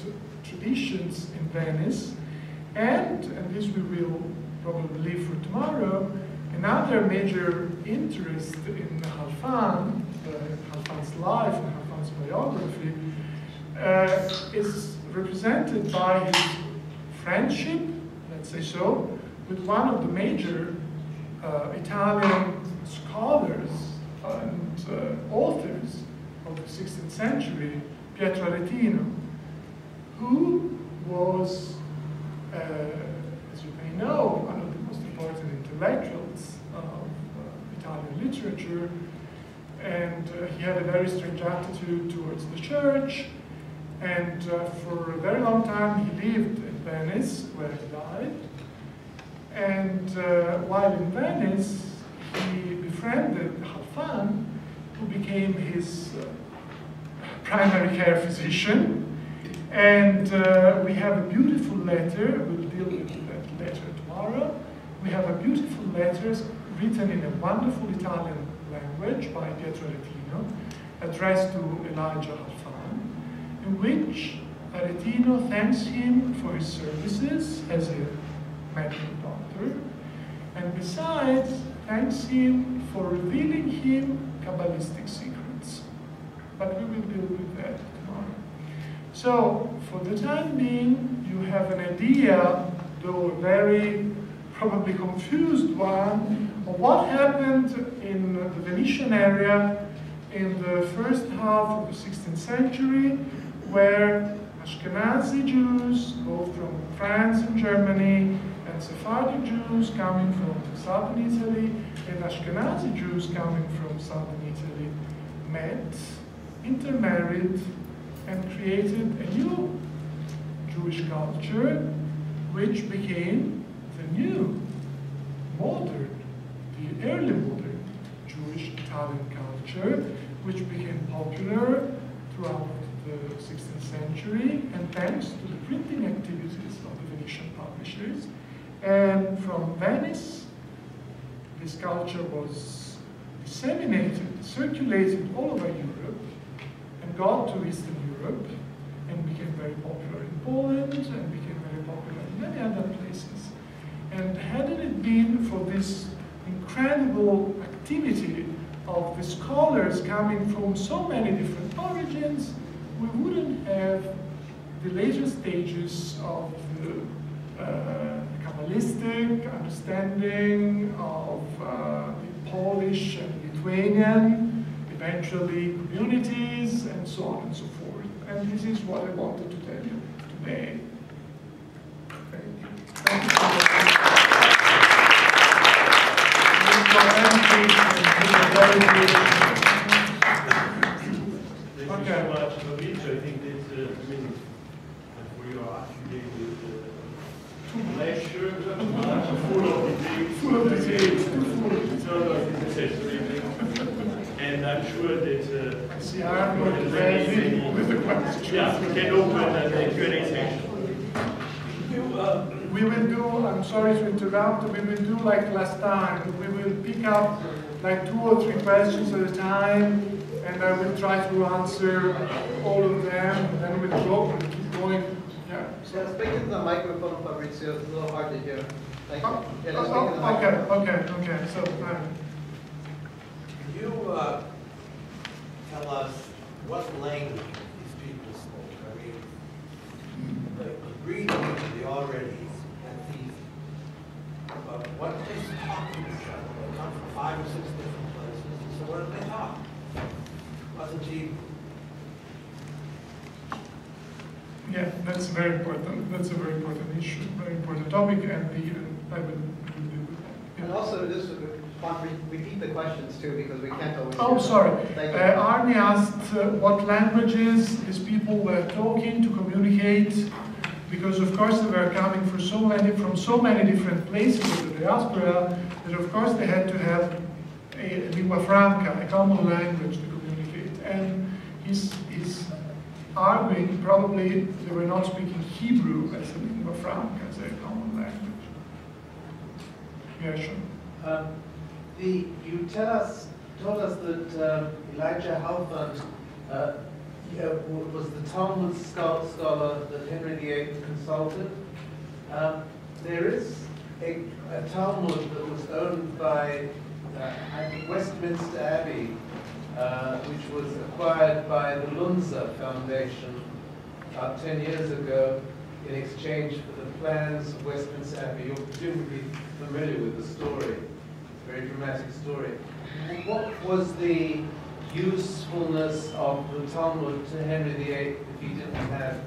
traditions in Venice, and this we will probably leave for tomorrow. Another major interest in Halfan, Halfan's life and Halfan's biography, is represented by his friendship, let's say so, with one of the major Italian scholars and authors of the 16th century, Pietro Aretino, who was, as you may know, one of the most important intellectuals of Italian literature, and he had a very strange attitude towards the church, and for a very long time he lived in Venice, where he died, and while in Venice he befriended Halfan, who became his primary care physician, and we have a beautiful letter, we'll deal with that letter tomorrow. We have a beautiful letter written in a wonderful Italian language by Pietro Aretino, addressed to Elijah Halfan, in which Aretino thanks him for his services as a medical doctor, and besides, thanks him for revealing him Kabbalistic secrets. But we will deal with that tomorrow. So, for the time being, you have an idea, though a very probably confused one, of what happened in the Venetian area in the first half of the 16th century, where Ashkenazi Jews, both from France and Germany, and Sephardic Jews coming from southern Italy, and Ashkenazi Jews coming from southern Italy, met, intermarried, and created a new Jewish culture, which became the new, modern, the early modern Jewish Italian culture, which became popular throughout the 16th century, and thanks to the printing activities of the Venetian publishers. And from Venice, this culture was disseminated, circulated all over Europe, and got to Eastern Europe, and became very popular in Poland, and became very popular in many other places. And hadn't it been for this incredible activity of the scholars coming from so many different origins, we wouldn't have the later stages of the Kabbalistic understanding of the Polish and Lithuanian, eventually communities, and so on and so forth. And this is what I wanted to tell you today. Thank you. Thank you for
Thank you so much, Fabrizio. I think that, for your affiliated lecture, full of details, and I'm sure that
I see I'm ready with the questions.
Yeah, we can open the Q&A session.
We will do, I'm sorry to interrupt, we will do like last time. We will pick up like 2 or 3 questions at a time, and I will try to answer all of them, and then we'll go and keep going. Yeah.
So speak into the microphone, Fabrizio. It's a little hard to hear. Thank you. Yeah, just speak into the
okay. So,
can you tell us what language these people spoke? I mean, agreed to the already at easy. But what did they talk to each other? They come from 5 or 6 different places. So what did they talk? Wasn't he?
yeah, that's very important. That's a very important issue, very important topic, and I will deal with that.
And also, just repeat the questions too, because we can't always.
Oh, sorry.
Thank you.
Arnie asked what languages these people were talking to communicate because of course they were coming from so many different places of the diaspora, that of course they had to have a lingua franca, a common language to communicate. And he's arguing probably they were not speaking Hebrew as a lingua franca, as a common language. Yeah, sure.
You told us that Elijah Halfan was the Talmud scholar that Henry VIII consulted. There is a Talmud that was owned by I think Westminster Abbey, which was acquired by the Lunza Foundation about 10 years ago in exchange for the plans of Westminster Abbey. You're presumably familiar with the story. It's a very dramatic story. What was the usefulness of the Talmud to Henry VIII if he didn't have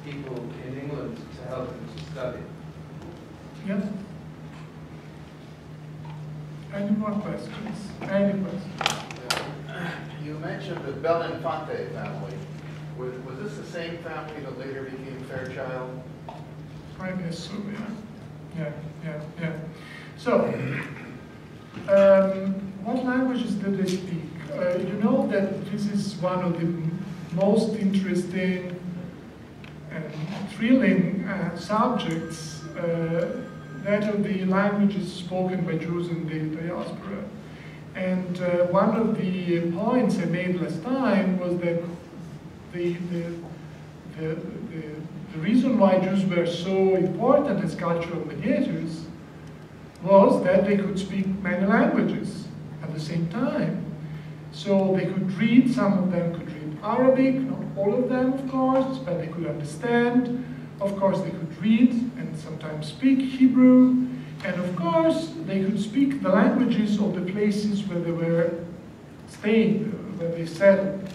people in England to help him to study?
Yes? Any more questions? Any questions?
You mentioned the Belinfante family. Was this the same family that later became Fairchild?
I guess so, yeah. Yeah. So, what languages did they speak? You know that this is one of the most interesting and thrilling subjects, that of the languages spoken by Jews in the diaspora. And one of the points I made last time was that the reason why Jews were so important as cultural mediators was that they could speak many languages at the same time. So they could read, some of them could read Arabic, not all of them of course, but they could understand. Of course they could read and sometimes speak Hebrew, and of course they could speak the languages of the places where they were staying, where they settled.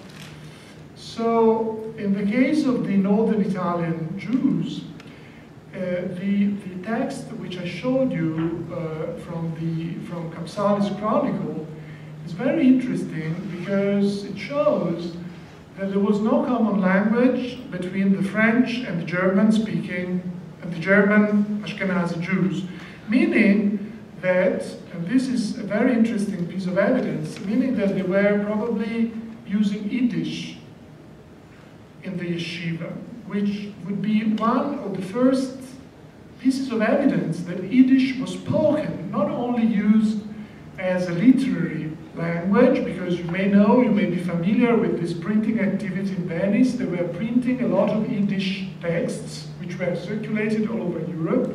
So in the case of the northern Italian Jews, the text which I showed you from Capsali's Chronicle is very interesting because it shows that there was no common language between the French and the German speaking, and the German Ashkenazi Jews, meaning that, and this is a very interesting piece of evidence, meaning that they were probably using Yiddish in the yeshiva, which would be one of the first pieces of evidence that Yiddish was spoken, not only used as a literary language, because you may know, you may be familiar with this printing activity in Venice. They were printing a lot of Yiddish texts, which were circulated all over Europe.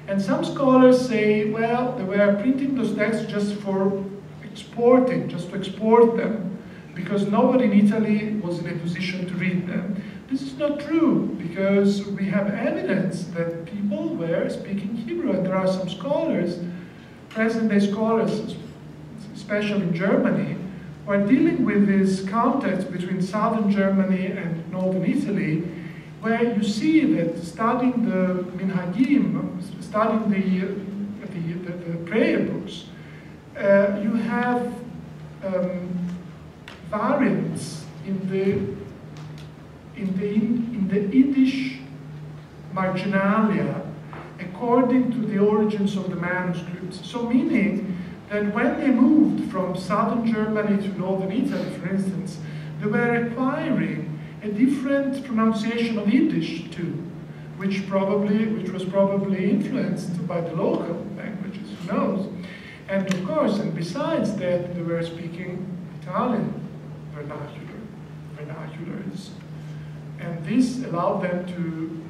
And some scholars say, well, they were printing those texts just for exporting, just to export them, because nobody in Italy was in a position to read them. This is not true, because we have evidence that people were speaking Hebrew, and there are some scholars, present-day scholars, especially in Germany, who are dealing with this context between southern Germany and northern Italy, where you see that studying the Minhagim, studying the prayer books, you have variants in the Yiddish marginalia according to the origins of the manuscripts. So meaning that when they moved from southern Germany to northern Italy, for instance, they were acquiring a different pronunciation of Yiddish too, which was probably influenced by the local languages, who knows? And of course, and besides that, they were speaking Italian vernaculars. And this allowed them to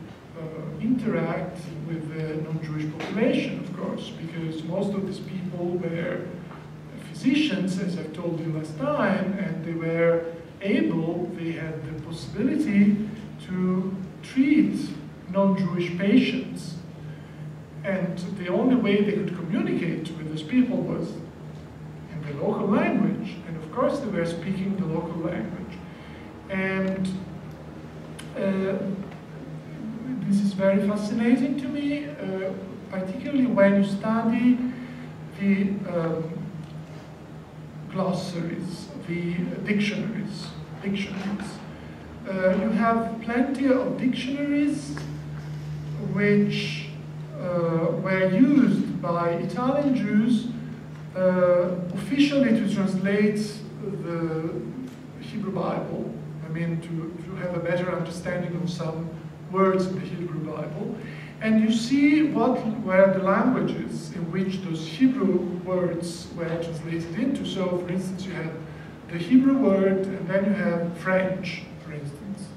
interact with the non-Jewish population, of course, because most of these people were physicians, as I've told you last time, and they were able, they had the possibility to treat non-Jewish patients. And the only way they could communicate with those people was in the local language. And of course they were speaking the local language. And this is very fascinating to me, particularly when you study the glossaries, the dictionaries. you have plenty of dictionaries which were used by Italian Jews officially to translate the Hebrew Bible. I mean, to have a better understanding of some words in the Hebrew Bible. And you see what were the languages in which those Hebrew words were translated into. So, for instance, you have the Hebrew word, and then you have French, for instance,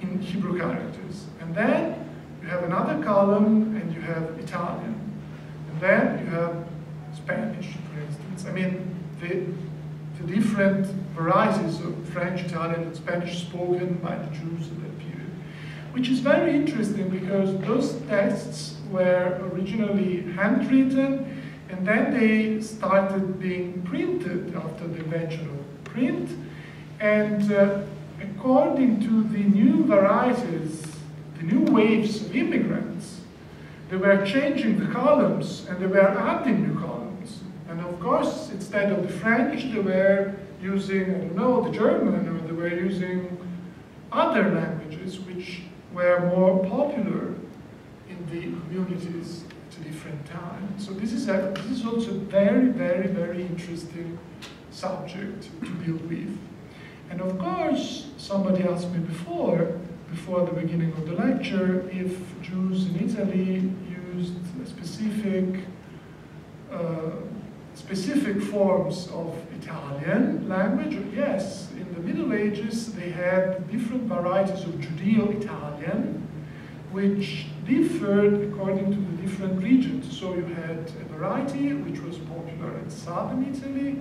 in Hebrew characters. And then you have another column, and you have Italian. And then you have Spanish, for instance. I mean, the different varieties of French, Italian, and Spanish spoken by the Jews in that period. Which is very interesting because those texts were originally handwritten, and then they started being printed after the invention of print. And according to the new varieties, the new waves of immigrants, they were changing the columns and they were adding new columns. And of course, instead of the French, they were using, I don't know, the German, or they were using other languages which were more popular in the communities at a different time. So this is also a very, very, very interesting subject to deal with. And of course, somebody asked me before the beginning of the lecture, if Jews in Italy used specific forms of Italian language. Yes, in the Middle Ages they had different varieties of Judeo-Italian, which differed according to the different regions. So you had a variety which was popular in southern Italy,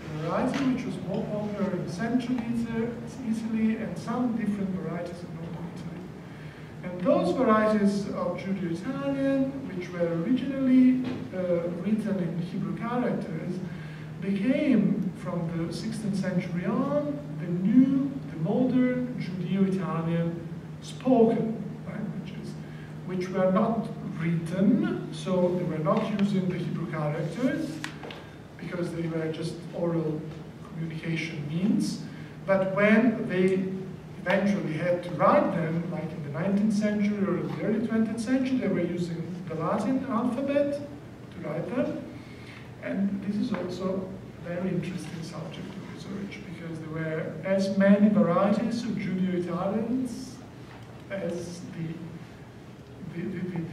a variety which was more popular in central Italy, and some different varieties in northern Italy. And those varieties of Judeo-Italian, which were originally written in Hebrew characters, became, from the 16th century on, the modern Judeo-Italian spoken languages, which were not written, so they were not using the Hebrew characters, because they were just oral communication means. But when they eventually had to write them, like in the 19th century or the early 20th century, they were using the Latin alphabet to write them. And this is also a very interesting subject of research, because there were as many varieties of Judeo-Italians as the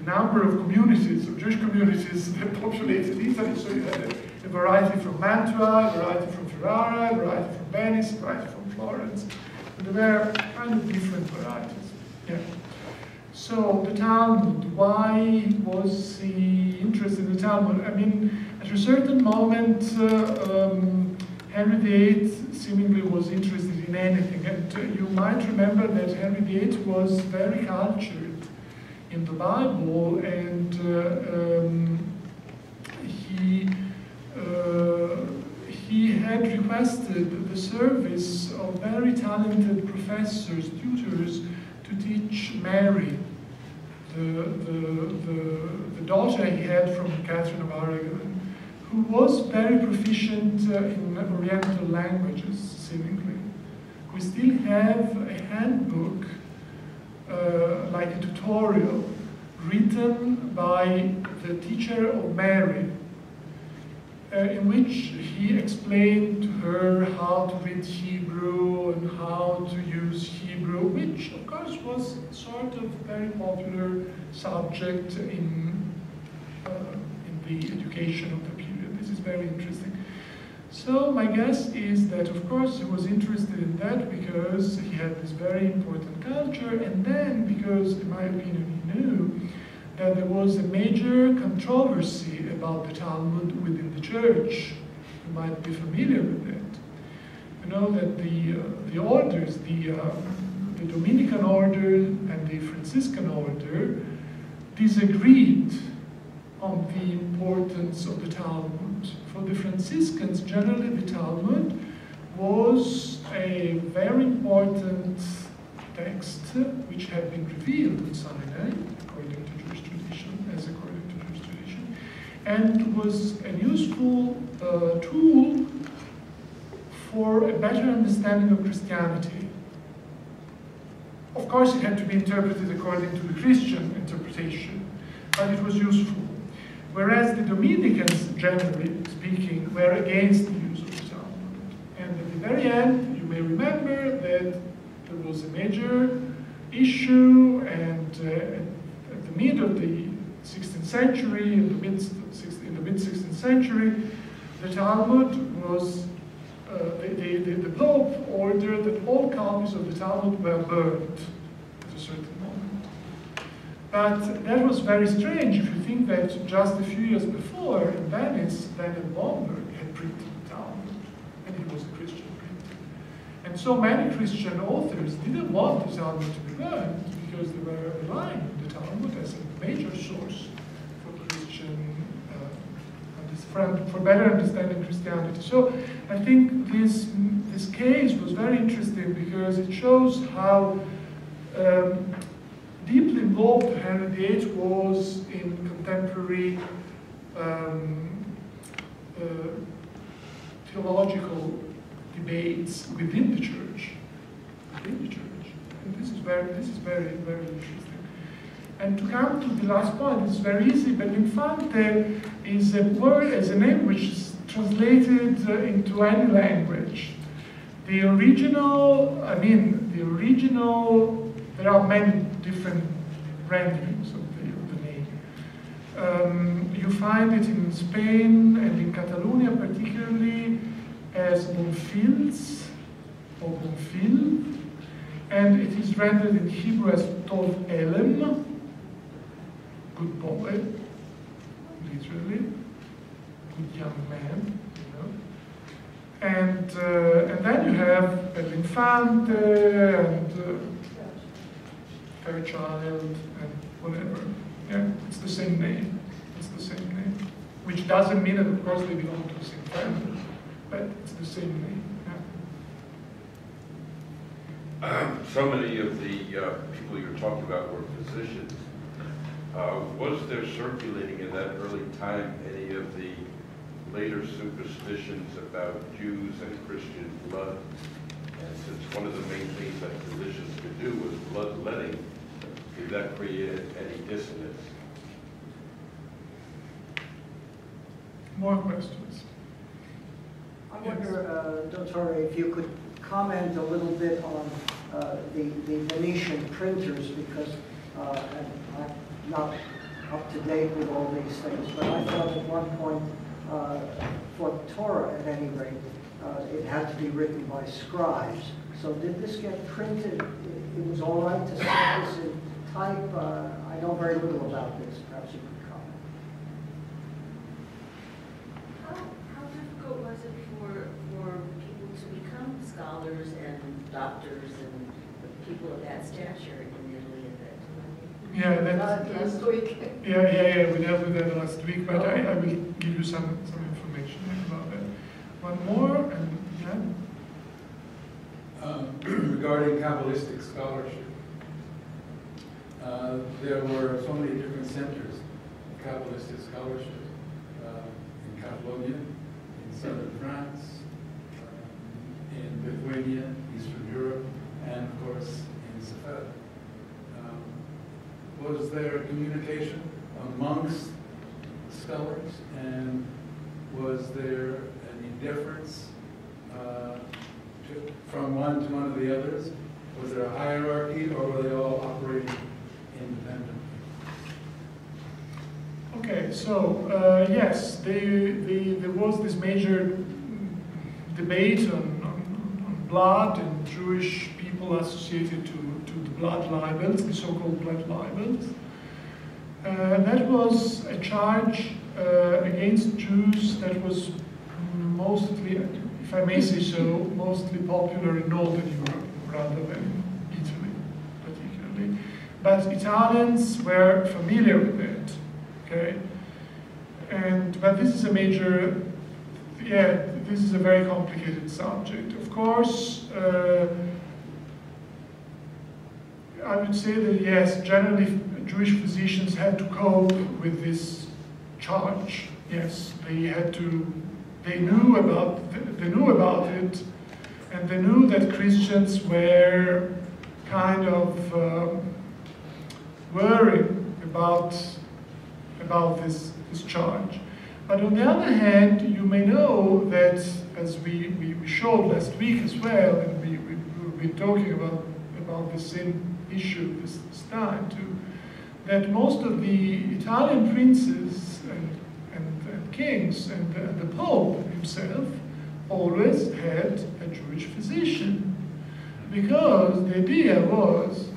number of communities, of Jewish communities that populated Italy. So you had a variety from Mantua, a variety from Ferrara, a variety from Venice, a variety from Florence. And there were kind of different varieties. Yeah. So the Talmud, why was he interested in the Talmud? I mean, at a certain moment, Henry VIII seemingly was interested in anything. And you might remember that Henry VIII was very cultured in the Bible, and he had requested the service of very talented professors, tutors, to teach Mary, the daughter he had from Catherine of Aragon, who was very proficient in Oriental languages, seemingly. We still have a handbook, like a tutorial, written by the teacher of Mary, in which he explained to her how to read Hebrew and how to use Hebrew, which of course was sort of a very popular subject in the education of the period. This is very interesting. So my guess is that, of course, he was interested in that because he had this very important culture, and then because, in my opinion, he knew that there was a major controversy about the Talmud within the church. You might be familiar with it. You know that the orders, the Dominican order and the Franciscan order disagreed on the importance of the Talmud. For the Franciscans, generally the Talmud was a very important text which had been revealed in Sinai, according to Jewish tradition, and was a useful tool for a better understanding of Christianity. Of course, it had to be interpreted according to the Christian interpretation, but it was useful. Whereas the Dominicans, generally speaking, were against the use of the Talmud. And at the very end, you may remember that there was a major issue, and at the mid of the 16th century, in the mid-16th century, the Talmud was, the Pope ordered that all copies of the Talmud were burned at a certain moment. But that was very strange if you think that just a few years before, in Venice, Daniel Bomberg had printed the Talmud, and he was a Christian printer. And so many Christian authors didn't want the Talmud to be burned because they were relying on the Talmud as a major source for Christian, for better understanding Christianity. So I think this case was very interesting because it shows how deeply involved Henry VIII was in contemporary theological debates within the church. And this is very, very interesting. And to come to the last point, it's very easy, but Infante is a word, as a name which is translated into any language. The original, there are many different renderings of the name. You find it in Spain and in Catalonia particularly as Bonfils or Bonfil, and it is rendered in Hebrew as Tov Elem, good boy, literally, good young man, you know. And then you have El Infante and Fairchild and whatever. Yeah, it's the same name. It's the same name, which doesn't mean that of course they belong to the same family, but it's the same name. Yeah.
So many of the people you're talking about were physicians. Was there circulating in that early time any of the later superstitions about Jews and Christian blood? And since one of the main things that physicians could do was bloodletting, did that create any dissonance?
More questions?
I wonder, Dottore, if you could comment a little bit on the Venetian printers, because I'm not up to date with all these things, but I thought at one point, for Torah at any rate, it had to be written by scribes. So did this get printed? It was all right to send this in type? I know very little about this. Perhaps you could comment.
How difficult was it for people to become scholars and doctors and people of that stature in Italy at that time?
Yeah, that's
last week.
Yeah, we dealt with that last week, but I will give you some information about that. One more, and yeah.
Regarding Kabbalistic scholarship, there were so many different centers of Kabbalistic scholarship in Catalonia, in southern France, in Lithuania, Eastern Europe, and of course in Sephardi. Was there communication amongst scholars, and was there any difference from one of the others? Was there a hierarchy, or were they all operating independently?
Okay, so yes, there was this major debate on blood and Jewish people associated to the blood libels, the so-called blood libels. That was a charge against Jews that was mostly, if I may say so, mostly popular in Northern Europe rather than Italy particularly. But Italians were familiar with it, okay? But this is a major, this is a very complicated subject. Of course, I would say that yes, generally Jewish physicians had to cope with this charge. Yes, they knew about it, and they knew that Christians were kind of worrying about this charge. But on the other hand, you may know that, as we showed last week as well, and we've been talking about the same issue this time too, that most of the Italian princes and kings and the Pope himself always had a Jewish physician, because the idea was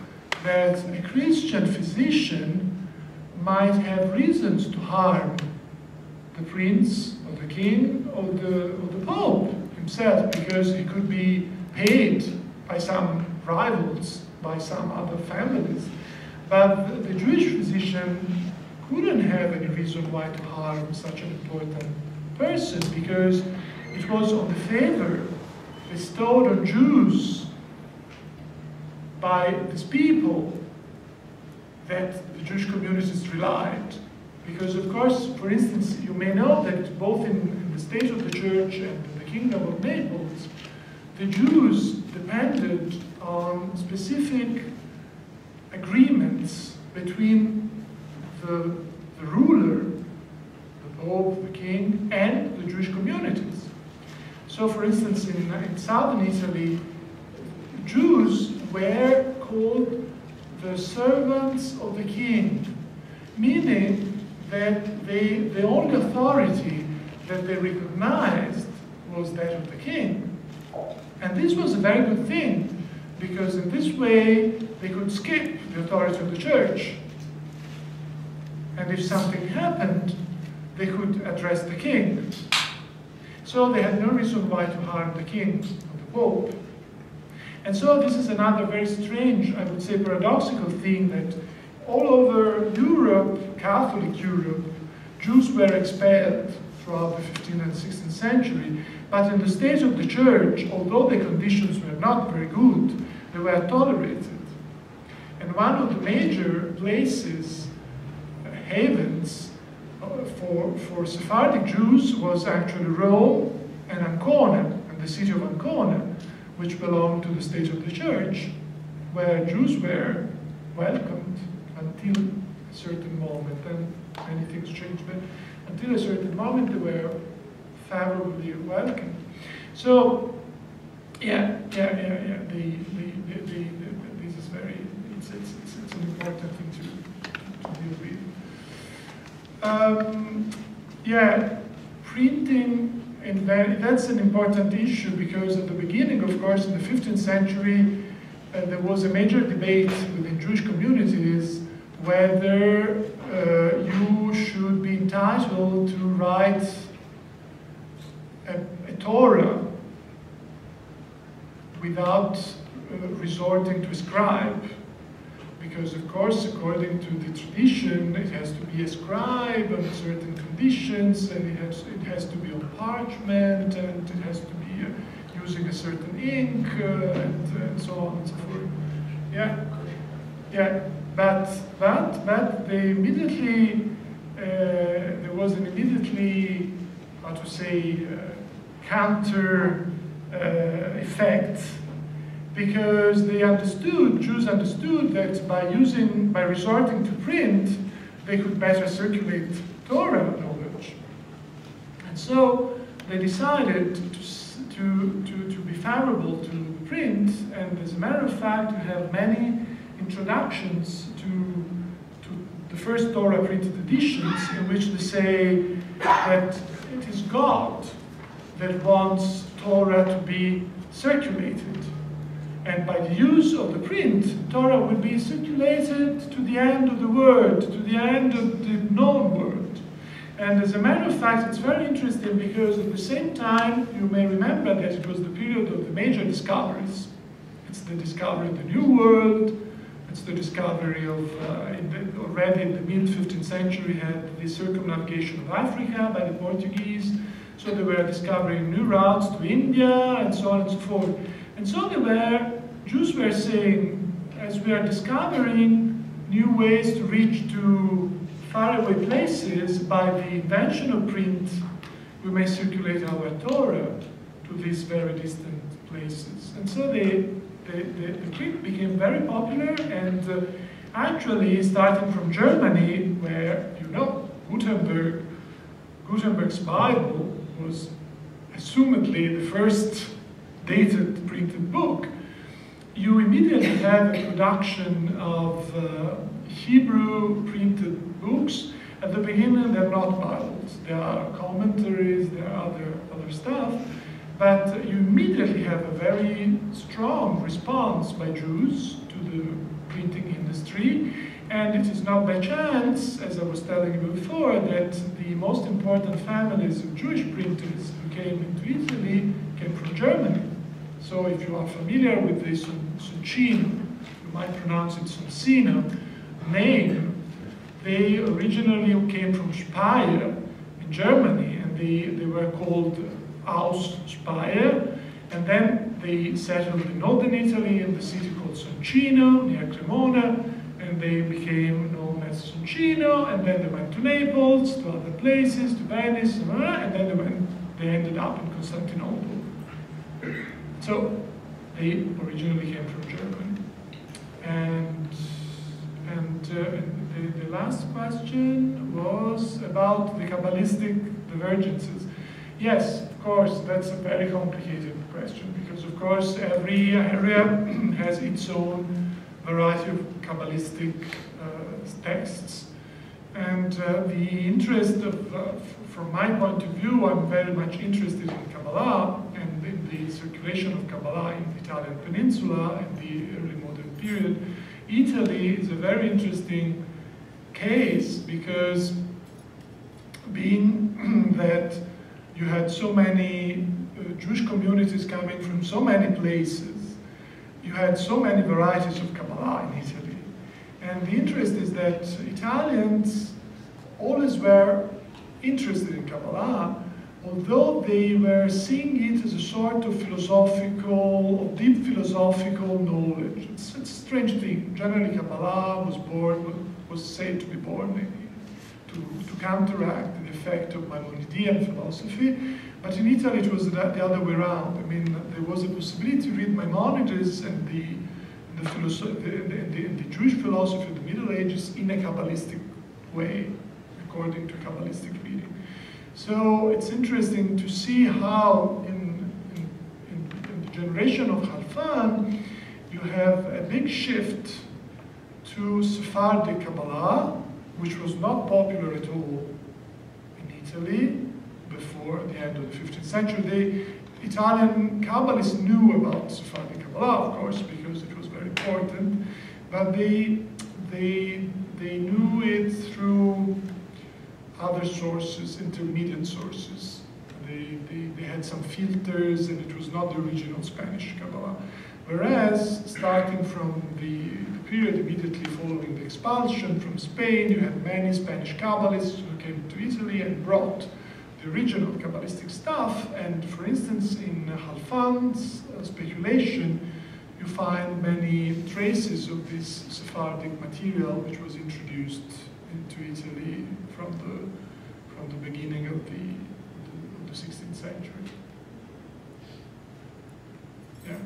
that a Christian physician might have reasons to harm the prince or the king or the Pope himself, because he could be paid by some rivals, by some other families. But the Jewish physician couldn't have any reason why to harm such an important person, because it was on the favor bestowed on Jews by these people that the Jewish communities relied. Because, of course, for instance, you may know that both in the state of the church and in the kingdom of Naples, the Jews depended on specific agreements between the ruler, the Pope, the king, and the Jewish communities. So, for instance, in southern Italy, Jews were called the servants of the king, meaning that the only authority that they recognized was that of the king. And this was a very good thing, because in this way they could skip the authority of the church. And if something happened, they could address the king. So they had no reason why to harm the king or the Pope. And so this is another very strange, I would say paradoxical thing, that all over Europe, Catholic Europe, Jews were expelled throughout the 15th and 16th century, but in the state of the church, although the conditions were not very good, they were tolerated. And one of the major places, havens for Sephardic Jews, was actually Rome and Ancona, and the city of Ancona, which belonged to the state of the church, where Jews were welcomed until a certain moment, and many things changed, but until a certain moment they were favorably welcomed. So, this is very, it's an important thing to deal with. Printing, and that's an important issue, because at the beginning, of course, in the 15th century, there was a major debate within Jewish communities whether you should be entitled to write a Torah without resorting to a scribe. Because, of course, according to the tradition, it has to be a scribe under certain conditions, and it has to be on parchment, and it has to be using a certain ink, and so on and so forth. But they immediately, there was an immediately, how to say, counter effect, because Jews understood that by resorting to print, they could better circulate Torah knowledge. And so they decided to be favorable to print, and as a matter of fact, we have many introductions to the first Torah printed editions, in which they say that it is God that wants Torah to be circulated. And by the use of the print, Torah will be circulated to the end of the world, to the end of the known world. And as a matter of fact, it's very interesting, because at the same time, you may remember that it was the period of the major discoveries. It's the discovery of the New World. It's the discovery of, already in the mid-15th century, had the circumnavigation of Africa by the Portuguese. So they were discovering new routes to India, and so on and so forth. And so Jews were saying, as we are discovering new ways to reach to faraway places by the invention of print, we may circulate our Torah to these very distant places. And so they the print became very popular, and actually starting from Germany, where, you know, Gutenberg's Bible was assumedly the first dated printed book, you immediately have a production of Hebrew printed books. At the beginning, they're not Bibles. There are commentaries, there are other stuff, but you immediately have a very strong response by Jews to the printing industry, and it is not by chance, as I was telling you before, that the most important families of Jewish printers who came into Italy came from Germany. So if you are familiar with the Soncino, you might pronounce it Soncino, name, they originally came from Speyer in Germany, and they were called Aus Speyer, and then they settled in northern Italy in the city called Soncino, near Cremona, and they became known as Soncino, and then they went to Naples, to other places, to Venice, and then they ended up in Constantinople. So they originally came from Germany. And the last question was about the Kabbalistic divergences. Yes, of course, that's a very complicated question, because of course every area has its own variety of Kabbalistic texts. And the interest from my point of view, I'm very much interested in Kabbalah and in the circulation of Kabbalah in the Italian peninsula in the early modern period. Italy is a very interesting case, because being that you had so many Jewish communities coming from so many places, you had so many varieties of Kabbalah in Italy. And the interest is that Italians always were interested in Kabbalah, although they were seeing it as a sort of philosophical, deep philosophical knowledge. It's a strange thing. Generally, Kabbalah was said to be born to counteract the effect of Maimonidean philosophy, but in Italy it was the other way around. I mean, there was a possibility to read Maimonides and the Jewish philosophy of the Middle Ages in a Kabbalistic way, according to Kabbalistic reading. So it's interesting to see how in the generation of Halfan, you have a big shift to Sephardic Kabbalah, which was not popular at all in Italy before the end of the 15th century. The Italian Kabbalists knew about Sephardic Kabbalah, of course, because it was very important, but they knew it through other sources, intermediate sources. They had some filters, and it was not the original Spanish Kabbalah. Whereas, starting from the period immediately following the expulsion from Spain, you had many Spanish Kabbalists who came to Italy and brought the original Kabbalistic stuff. And for instance, in Halfan's speculation, you find many traces of this Sephardic material which was introduced into Italy from the beginning of the 16th century. Yeah.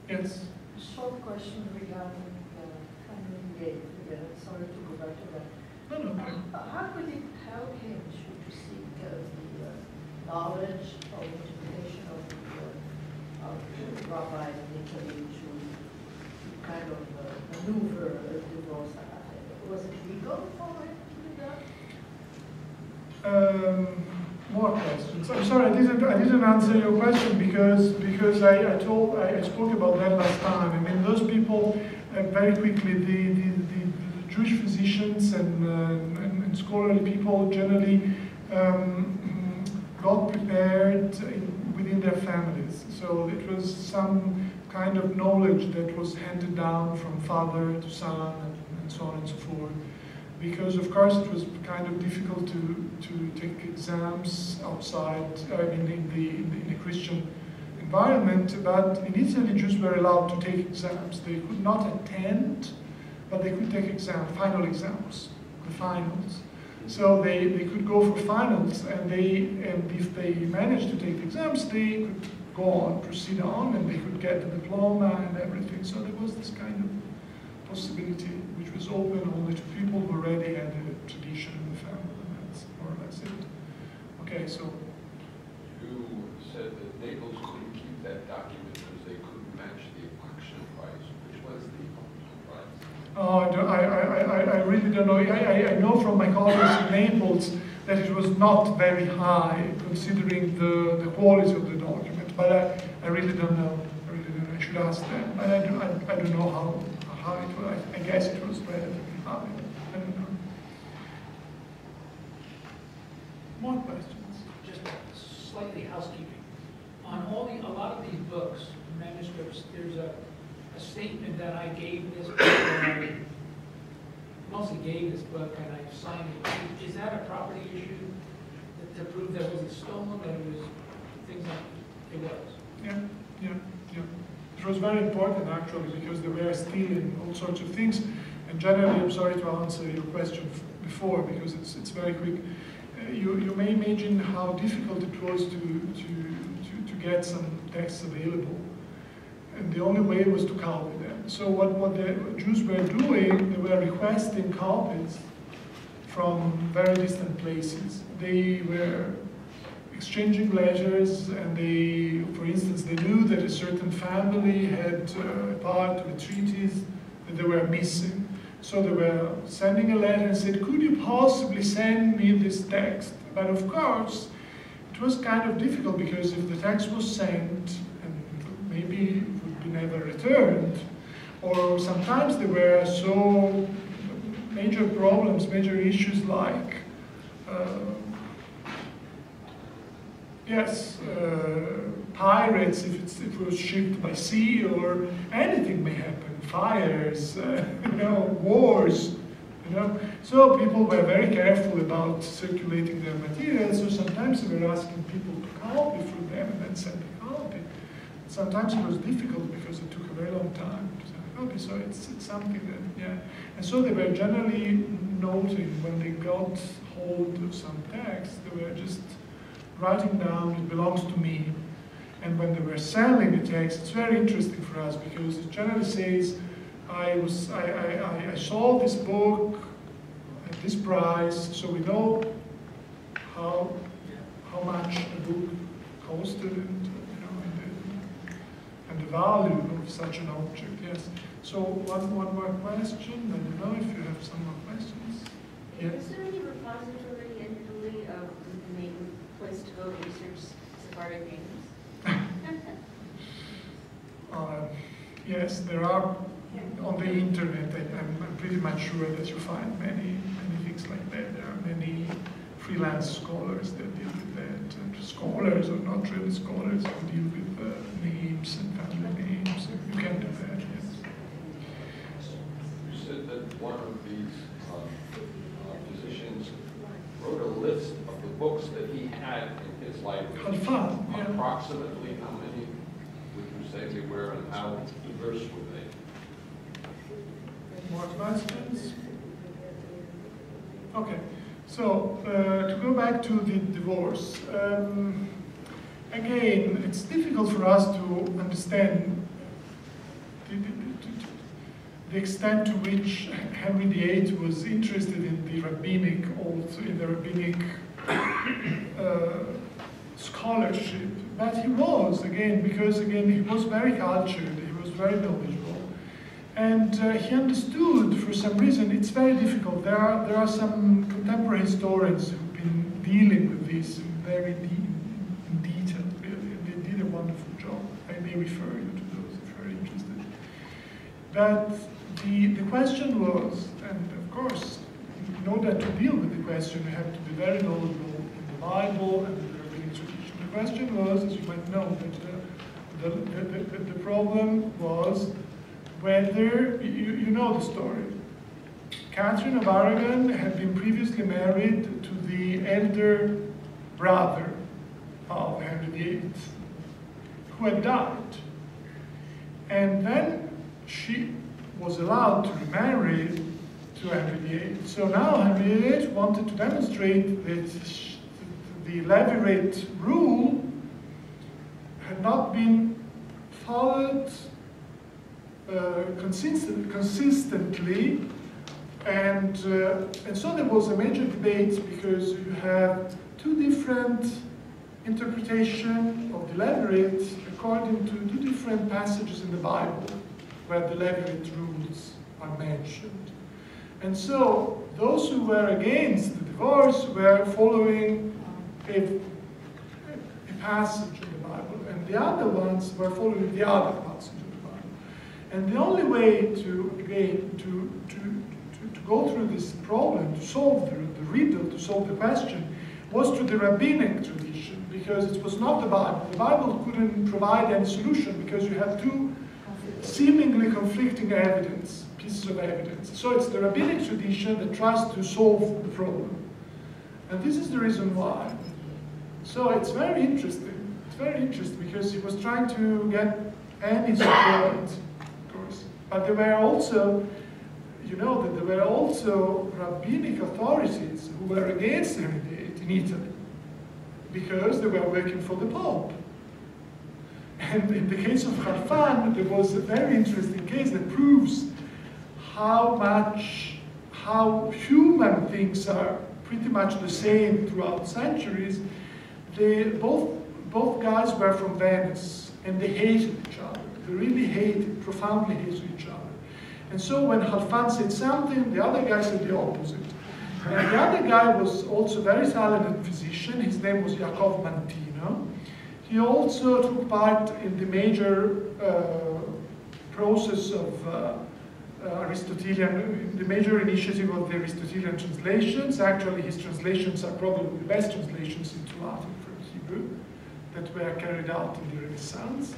Yes.
Short question regarding family. Sorry to go back to that.
No, no.
How could it help him to seek the knowledge or interpretation of the rabbi in Italy to kind of maneuver a divorce? Was it legal for him to do that?
More questions. I'm sorry, I didn't answer your question because I spoke about that last time. I mean, those people very quickly, the Jewish physicians and scholarly people generally got prepared within their families. So it was some kind of knowledge that was handed down from father to son and so on and so forth. Because of course it was kind of difficult to take exams outside, I mean in a Christian environment, but in Italy Jews were allowed to take exams. They could not attend, but they could take exams, final exams, the finals. So they could go for finals, and if they managed to take the exams, they could go on, proceed on, and they could get a diploma and everything. So there was this kind of possibility which was open only to people who already had a tradition in the family, and that's more or less it. Okay, so.
You said that Naples couldn't keep that document because they couldn't match the auction price. Which was the auction price?
Oh, I really don't know. I know from my colleagues in Naples that it was not very high considering the quality of the document, but I really don't know. I really don't know. I should ask them. But I don't know how it was. I guess it was relatively high. I don't know. More questions?
Just slightly housekeeping. On a lot of these books, manuscripts, there's a statement that I gave this book, and I mostly gave this book, and I signed it. Is that a property issue to prove that it wasn't stolen, that it was things like it was?
Yeah. It was very important actually because they were stealing all sorts of things. And generally, I'm sorry to answer your question before because it's very quick. You may imagine how difficult it was to get some texts available. And the only way was to copy them. So what the Jews were doing, they were requesting copies from very distant places. They were exchanging letters, and they, for instance, they knew that a certain family had a part of a treatise that they were missing. So they were sending a letter and said, could you possibly send me this text? But of course, it was kind of difficult because if the text was sent, and maybe it would be never returned, or sometimes there were so major problems, major issues like pirates, if it was shipped by sea, or anything may happen, fires, wars, So people were very careful about circulating their materials, so sometimes they were asking people to copy from them and then send a copy. Sometimes it was difficult because it took a very long time to send a copy, so it's something that, yeah. And so they were generally noting when they got hold of some text, they were just writing down, it belongs to me. And when they were selling the text, it's very interesting for us because it generally says, I saw this book at this price, so we know how much the book costed and the value of such an object. Yes. So one more question. I don't know if you have some more questions. Yes.
Is there any repository in Italy of a place to go research Sephardic names?
Yes, there are on the internet. I'm pretty much sure that you find many things like that. There are many freelance scholars that deal with that, and scholars or not really scholars who deal with names and family names. You can do that. Yes.
You said that one of these physicians wrote a list of the books that he had in his library.
Halfan, yeah.
Approximately how many would you say they were, and how diverse were they?
More questions? Okay, so to go back to the divorce, again, it's difficult for us to understand the extent to which Henry VIII was interested in the rabbinic, also in the rabbinic scholarship. But he was, because he was very cultured, he was very knowledgeable. And he understood, for some reason, it's very difficult. There are some contemporary historians who've been dealing with this very in detail, really, and they did a wonderful job. I may refer you to those if you're interested. But the question was, and of course, in order to deal with the question, you have to be very knowledgeable in the Bible and in the rabbinic tradition. The question was, as you might know, that the problem was whether, you know the story. Catherine of Aragon had been previously married to the elder brother of Henry VIII, who had died. And then she was allowed to remarry to Henry VIII. So now Henry VIII wanted to demonstrate that the levirate rule had not been followed consistently, and so there was a major debate because you have two different interpretations of the Levirate according to two different passages in the Bible where the Levirate rules are mentioned. And so those who were against the divorce were following a passage in the Bible, and the other ones were following the other passage in the Bible. And the only way to go through this problem, to solve the riddle, to solve the question, was through the rabbinic tradition, because it was not the Bible. The Bible couldn't provide any solution because you have two seemingly conflicting pieces of evidence. So it's the rabbinic tradition that tries to solve the problem. And this is the reason why. So it's very interesting. It's very interesting because he was trying to get any support, of course. But there were also, you know, that there were also rabbinic authorities who were against heredity in Italy because they were working for the Pope. And in the case of Halfan, there was a very interesting case that proves how human things are pretty much the same throughout centuries. Both guys were from Venice, and they hated each other. They really profoundly hated each other. And so when Halfan said something, the other guy said the opposite. And the other guy was also a very talented physician. His name was Jacob Mantino. He also took part in the major process of the major initiative of the Aristotelian translations. Actually, his translations are probably the best translations into Latin from Hebrew that were carried out in the Renaissance.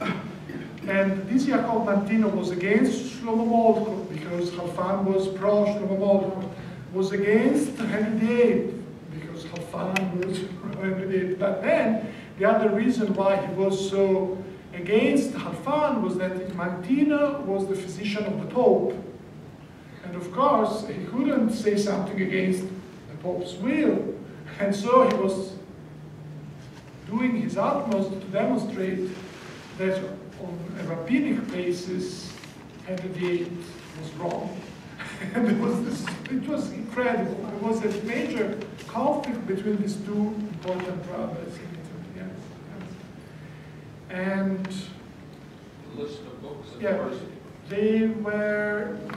And this Jacob Mantino was against Shlomo Moltke because Halfan was pro-Shlomo Moltke, was against Henry VIII because Halfan was pro-Henry VIII. But then, the other reason why he was so against Halfan was that Mantino was the physician of the Pope. And of course, he couldn't say something against the Pope's will. And so he was doing his utmost to demonstrate that on a rabbinic basis, Henry VIII was wrong. And it was incredible. There was a major conflict between these two important brothers in Italy. Yes. And
The list of books and
yeah,
verses.
there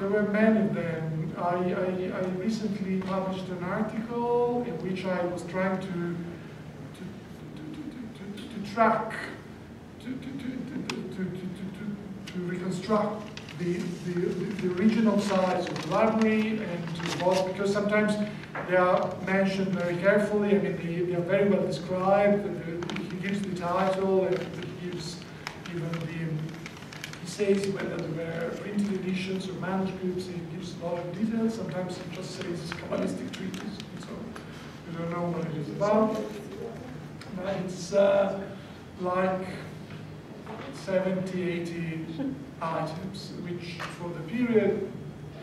were many of them. I recently published an article in which I was trying to track, to reconstruct the original size of the library, and because sometimes they are mentioned very carefully. I mean, they are very well described. He gives the title, and he gives even he says whether there were printed editions or manuscripts. He gives a lot of details. Sometimes he just says it's Kabbalistic treatise, so we don't know what it is about. But it's like 70, 80 items, which for the period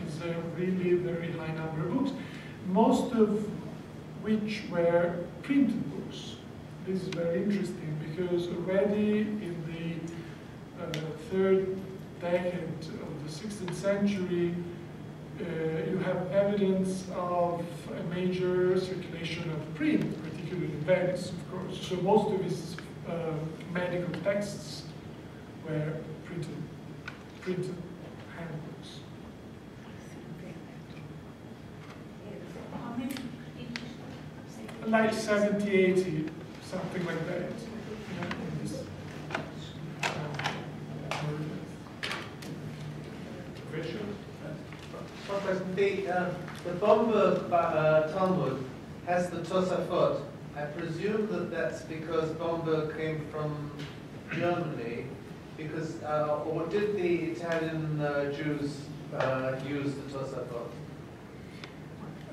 is a really very high number of books, most of which were printed books. This is very interesting because already in the third decade of the 16th century, you have evidence of a major circulation of print, particularly in Venice, of course. So most of his medical texts were printed handbooks. Like 70, 80, something like that.
The Bomberg Talmud has the Tosafot. I presume that that's because Bomberg came from Germany, because or did the Italian Jews use the Tosafot?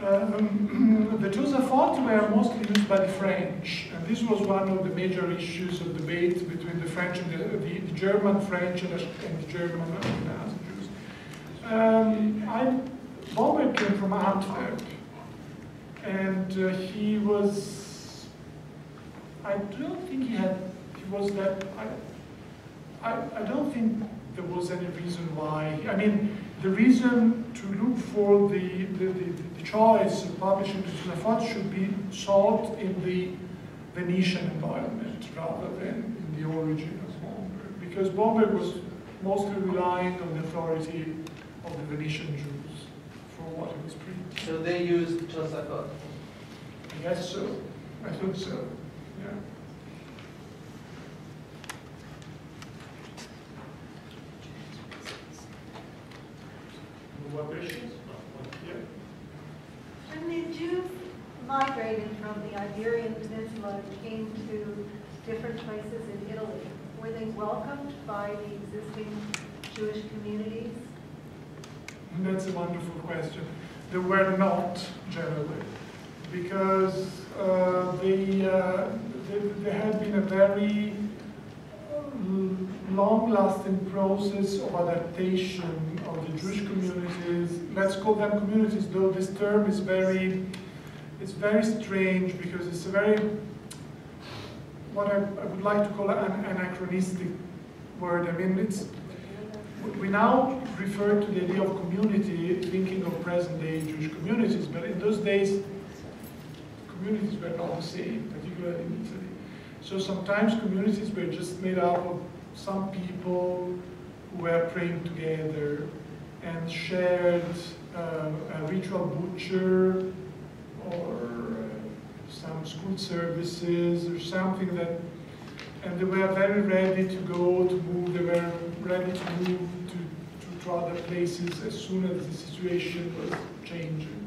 The Tosafot were mostly used by the French, and this was one of the major issues of debate between the French and the German French and the German Jews. Bomberg came from Antwerp, and he was, I don't think he was that, I don't think there was any reason why. I mean, the reason to look for the choice of publishing the Tunafot should be sought in the Venetian environment rather than in the origin of Bomberg, because Bomberg was mostly relying on the authority of the Venetian Jews for what it was preaching.
So they used Tosafot.
I guess so. I think so. Yeah.
More questions? Yeah.
When the Jews migrated from the Iberian Peninsula and came to different places in Italy, were they welcomed by the existing Jewish communities?
That's a wonderful question. They were not, generally, because there had been a very long-lasting process of adaptation of the Jewish communities. Let's call them communities, though this term is very strange, because it's a very, what I would like to call an anachronistic word. I mean, we now refer to the idea of community, thinking of present-day Jewish communities, but in those days, communities were not the same, particularly in Italy. So sometimes communities were just made up of some people who were praying together and shared a ritual butcher or some school services or something that, and they were very ready to go, to move, they were ready to move to other places as soon as the situation was changing.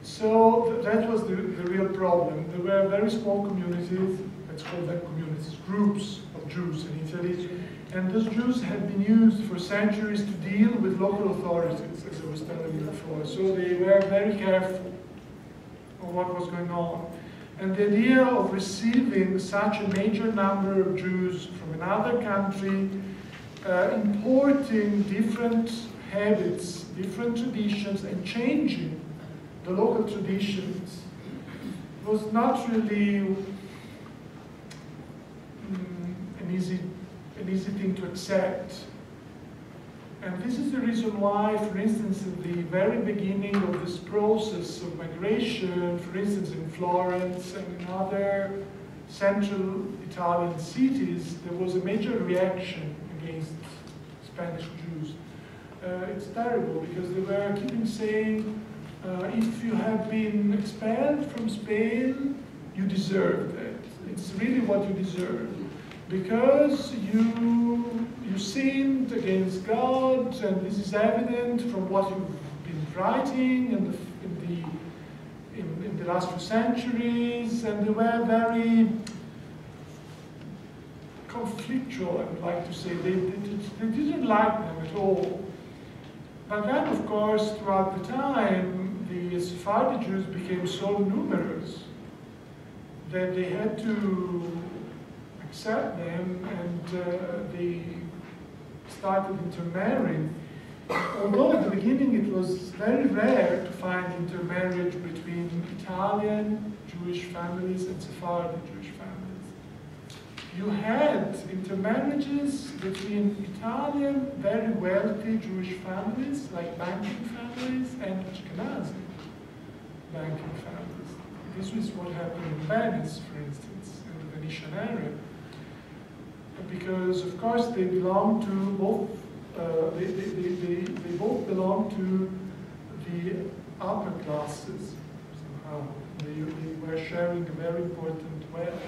So that was the real problem. There were very small communities, let's call them communities, groups of Jews in Italy, and those Jews had been used for centuries to deal with local authorities, as I was telling you before. So they were very careful of what was going on. And the idea of receiving such a major number of Jews from another country, importing different habits, different traditions, and changing the local traditions was not really an easy thing to accept. And this is the reason why, for instance, at the very beginning of this process of migration, for instance, in Florence and in other central Italian cities, there was a major reaction against Spanish Jews. It's terrible, because they were keeping saying, if you have been expelled from Spain, you deserved it. It's really what you deserve. Because you sinned against God, and this is evident from what you've been writing in the last few centuries, and they were very conflictual, I would like to say. They didn't like them at all. But then, of course, throughout the time, the Sephardi Jews became so numerous that they had to accept them, and they started intermarrying. Although at the beginning it was very rare to find intermarriage between Italian Jewish families and Sephardi Jewish families. You had intermarriages between Italian, very wealthy Jewish families, like banking families, and Ashkenazi banking families. This is what happened in Venice, for instance, in the Venetian area. Because, of course, they belong to both, they both belong to the upper classes, somehow. They were sharing a very important wealth.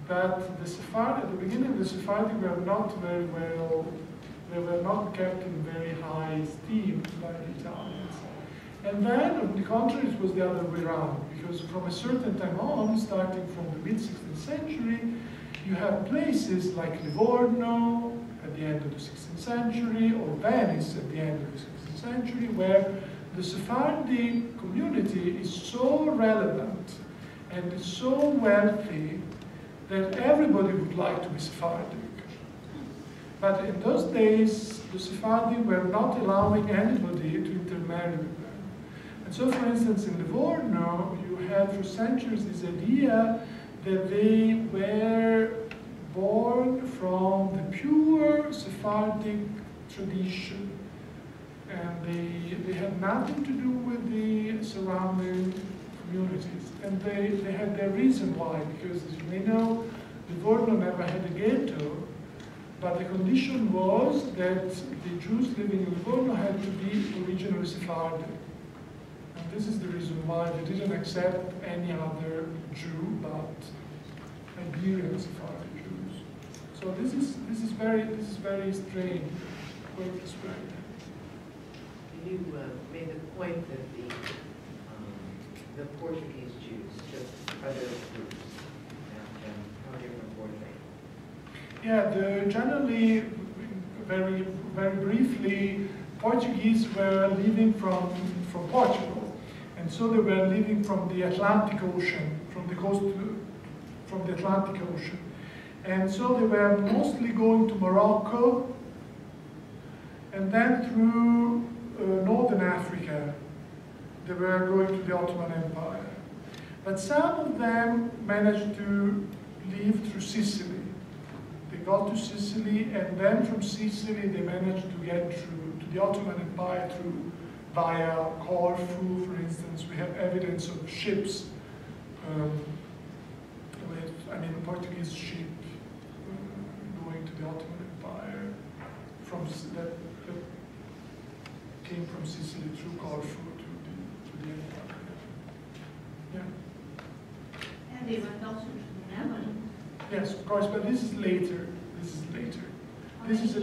But the Sephardi, at the beginning, the Sephardi were not very well, they were not kept in very high esteem by the Italians. And then, on the contrary, it was the other way around, because from a certain time on, starting from the mid-16th century, you have places like Livorno at the end of the 16th century, or Venice at the end of the 16th century, where the Sephardi community is so relevant and is so wealthy that everybody would like to be Sephardic. But in those days, the Sephardi were not allowing anybody to intermarry with them. And so, for instance, in Livorno, you had for centuries this idea that they were born from the pure Sephardic tradition. And they had nothing to do with the surrounding communities. And they had their reason why, because as you may know, Livorno never had a ghetto, but the condition was that the Jews living in Livorno had to be originally Sephardi. And this is the reason why they didn't accept any other Jew but Iberian Sephardi Jews. So this is very strange.
You made the point that the Portuguese Jews just are those groups, and how different were they?
Yeah, generally, very briefly, Portuguese were living from Portugal, and so they were living from the Atlantic Ocean, from the coast, from the Atlantic Ocean, and so they were mostly going to Morocco, and then through Northern Africa, they were going to the Ottoman Empire. But some of them managed to leave through Sicily. They got to Sicily, and then from Sicily they managed to get through to the Ottoman Empire via Corfu, for instance. We have evidence of ships, Portuguese ship going to the Ottoman Empire from that came from Sicily through Corfu to the empire. Yeah.
And they went also to the Netherlands.
Yes, of course, but this is later. This is a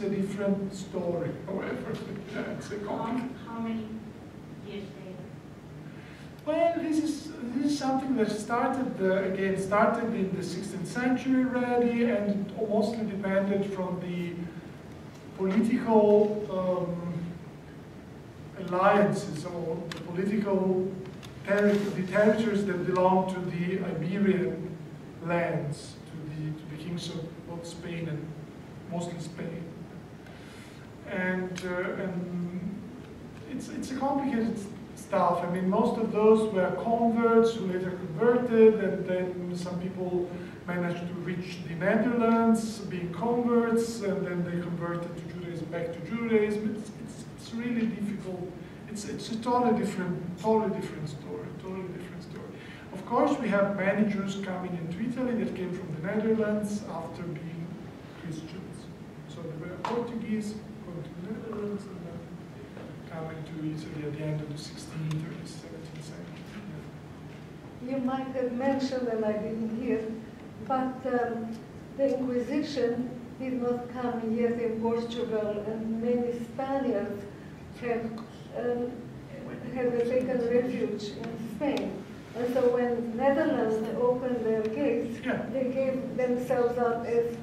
different story. However, it's a complicated.
How many years later?
Well, this is something that started in the 16th century already, and it mostly depended from the political alliances or the political territories that belong to the Iberian lands, to the kings of both Spain and mostly Spain. And it's a complicated stuff. I mean, most of those were converts who later converted, and then some people managed to reach the Netherlands being converts, and then they converted to Judaism, back to Judaism. It's really difficult. It's a totally different story. Of course, we have many Jews coming into Italy that came from the Netherlands after being Christians. So they were Portuguese, going to the Netherlands, and then coming to Italy at the end of the 16th or the 17th century.
You might have mentioned, and I didn't hear, but the Inquisition did not come yet in Portugal, and many Spaniards have taken refuge in Spain. And so when Netherlands opened their gates, they gave themselves up as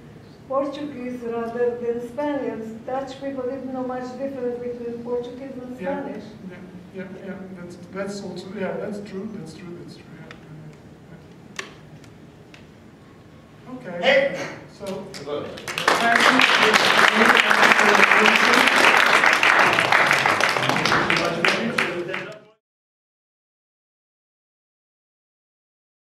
Portuguese rather than Spaniards. Dutch people didn't know much difference between Portuguese and Spanish.
Yeah. That's also, that's true. Yeah. Okay. So, thank you.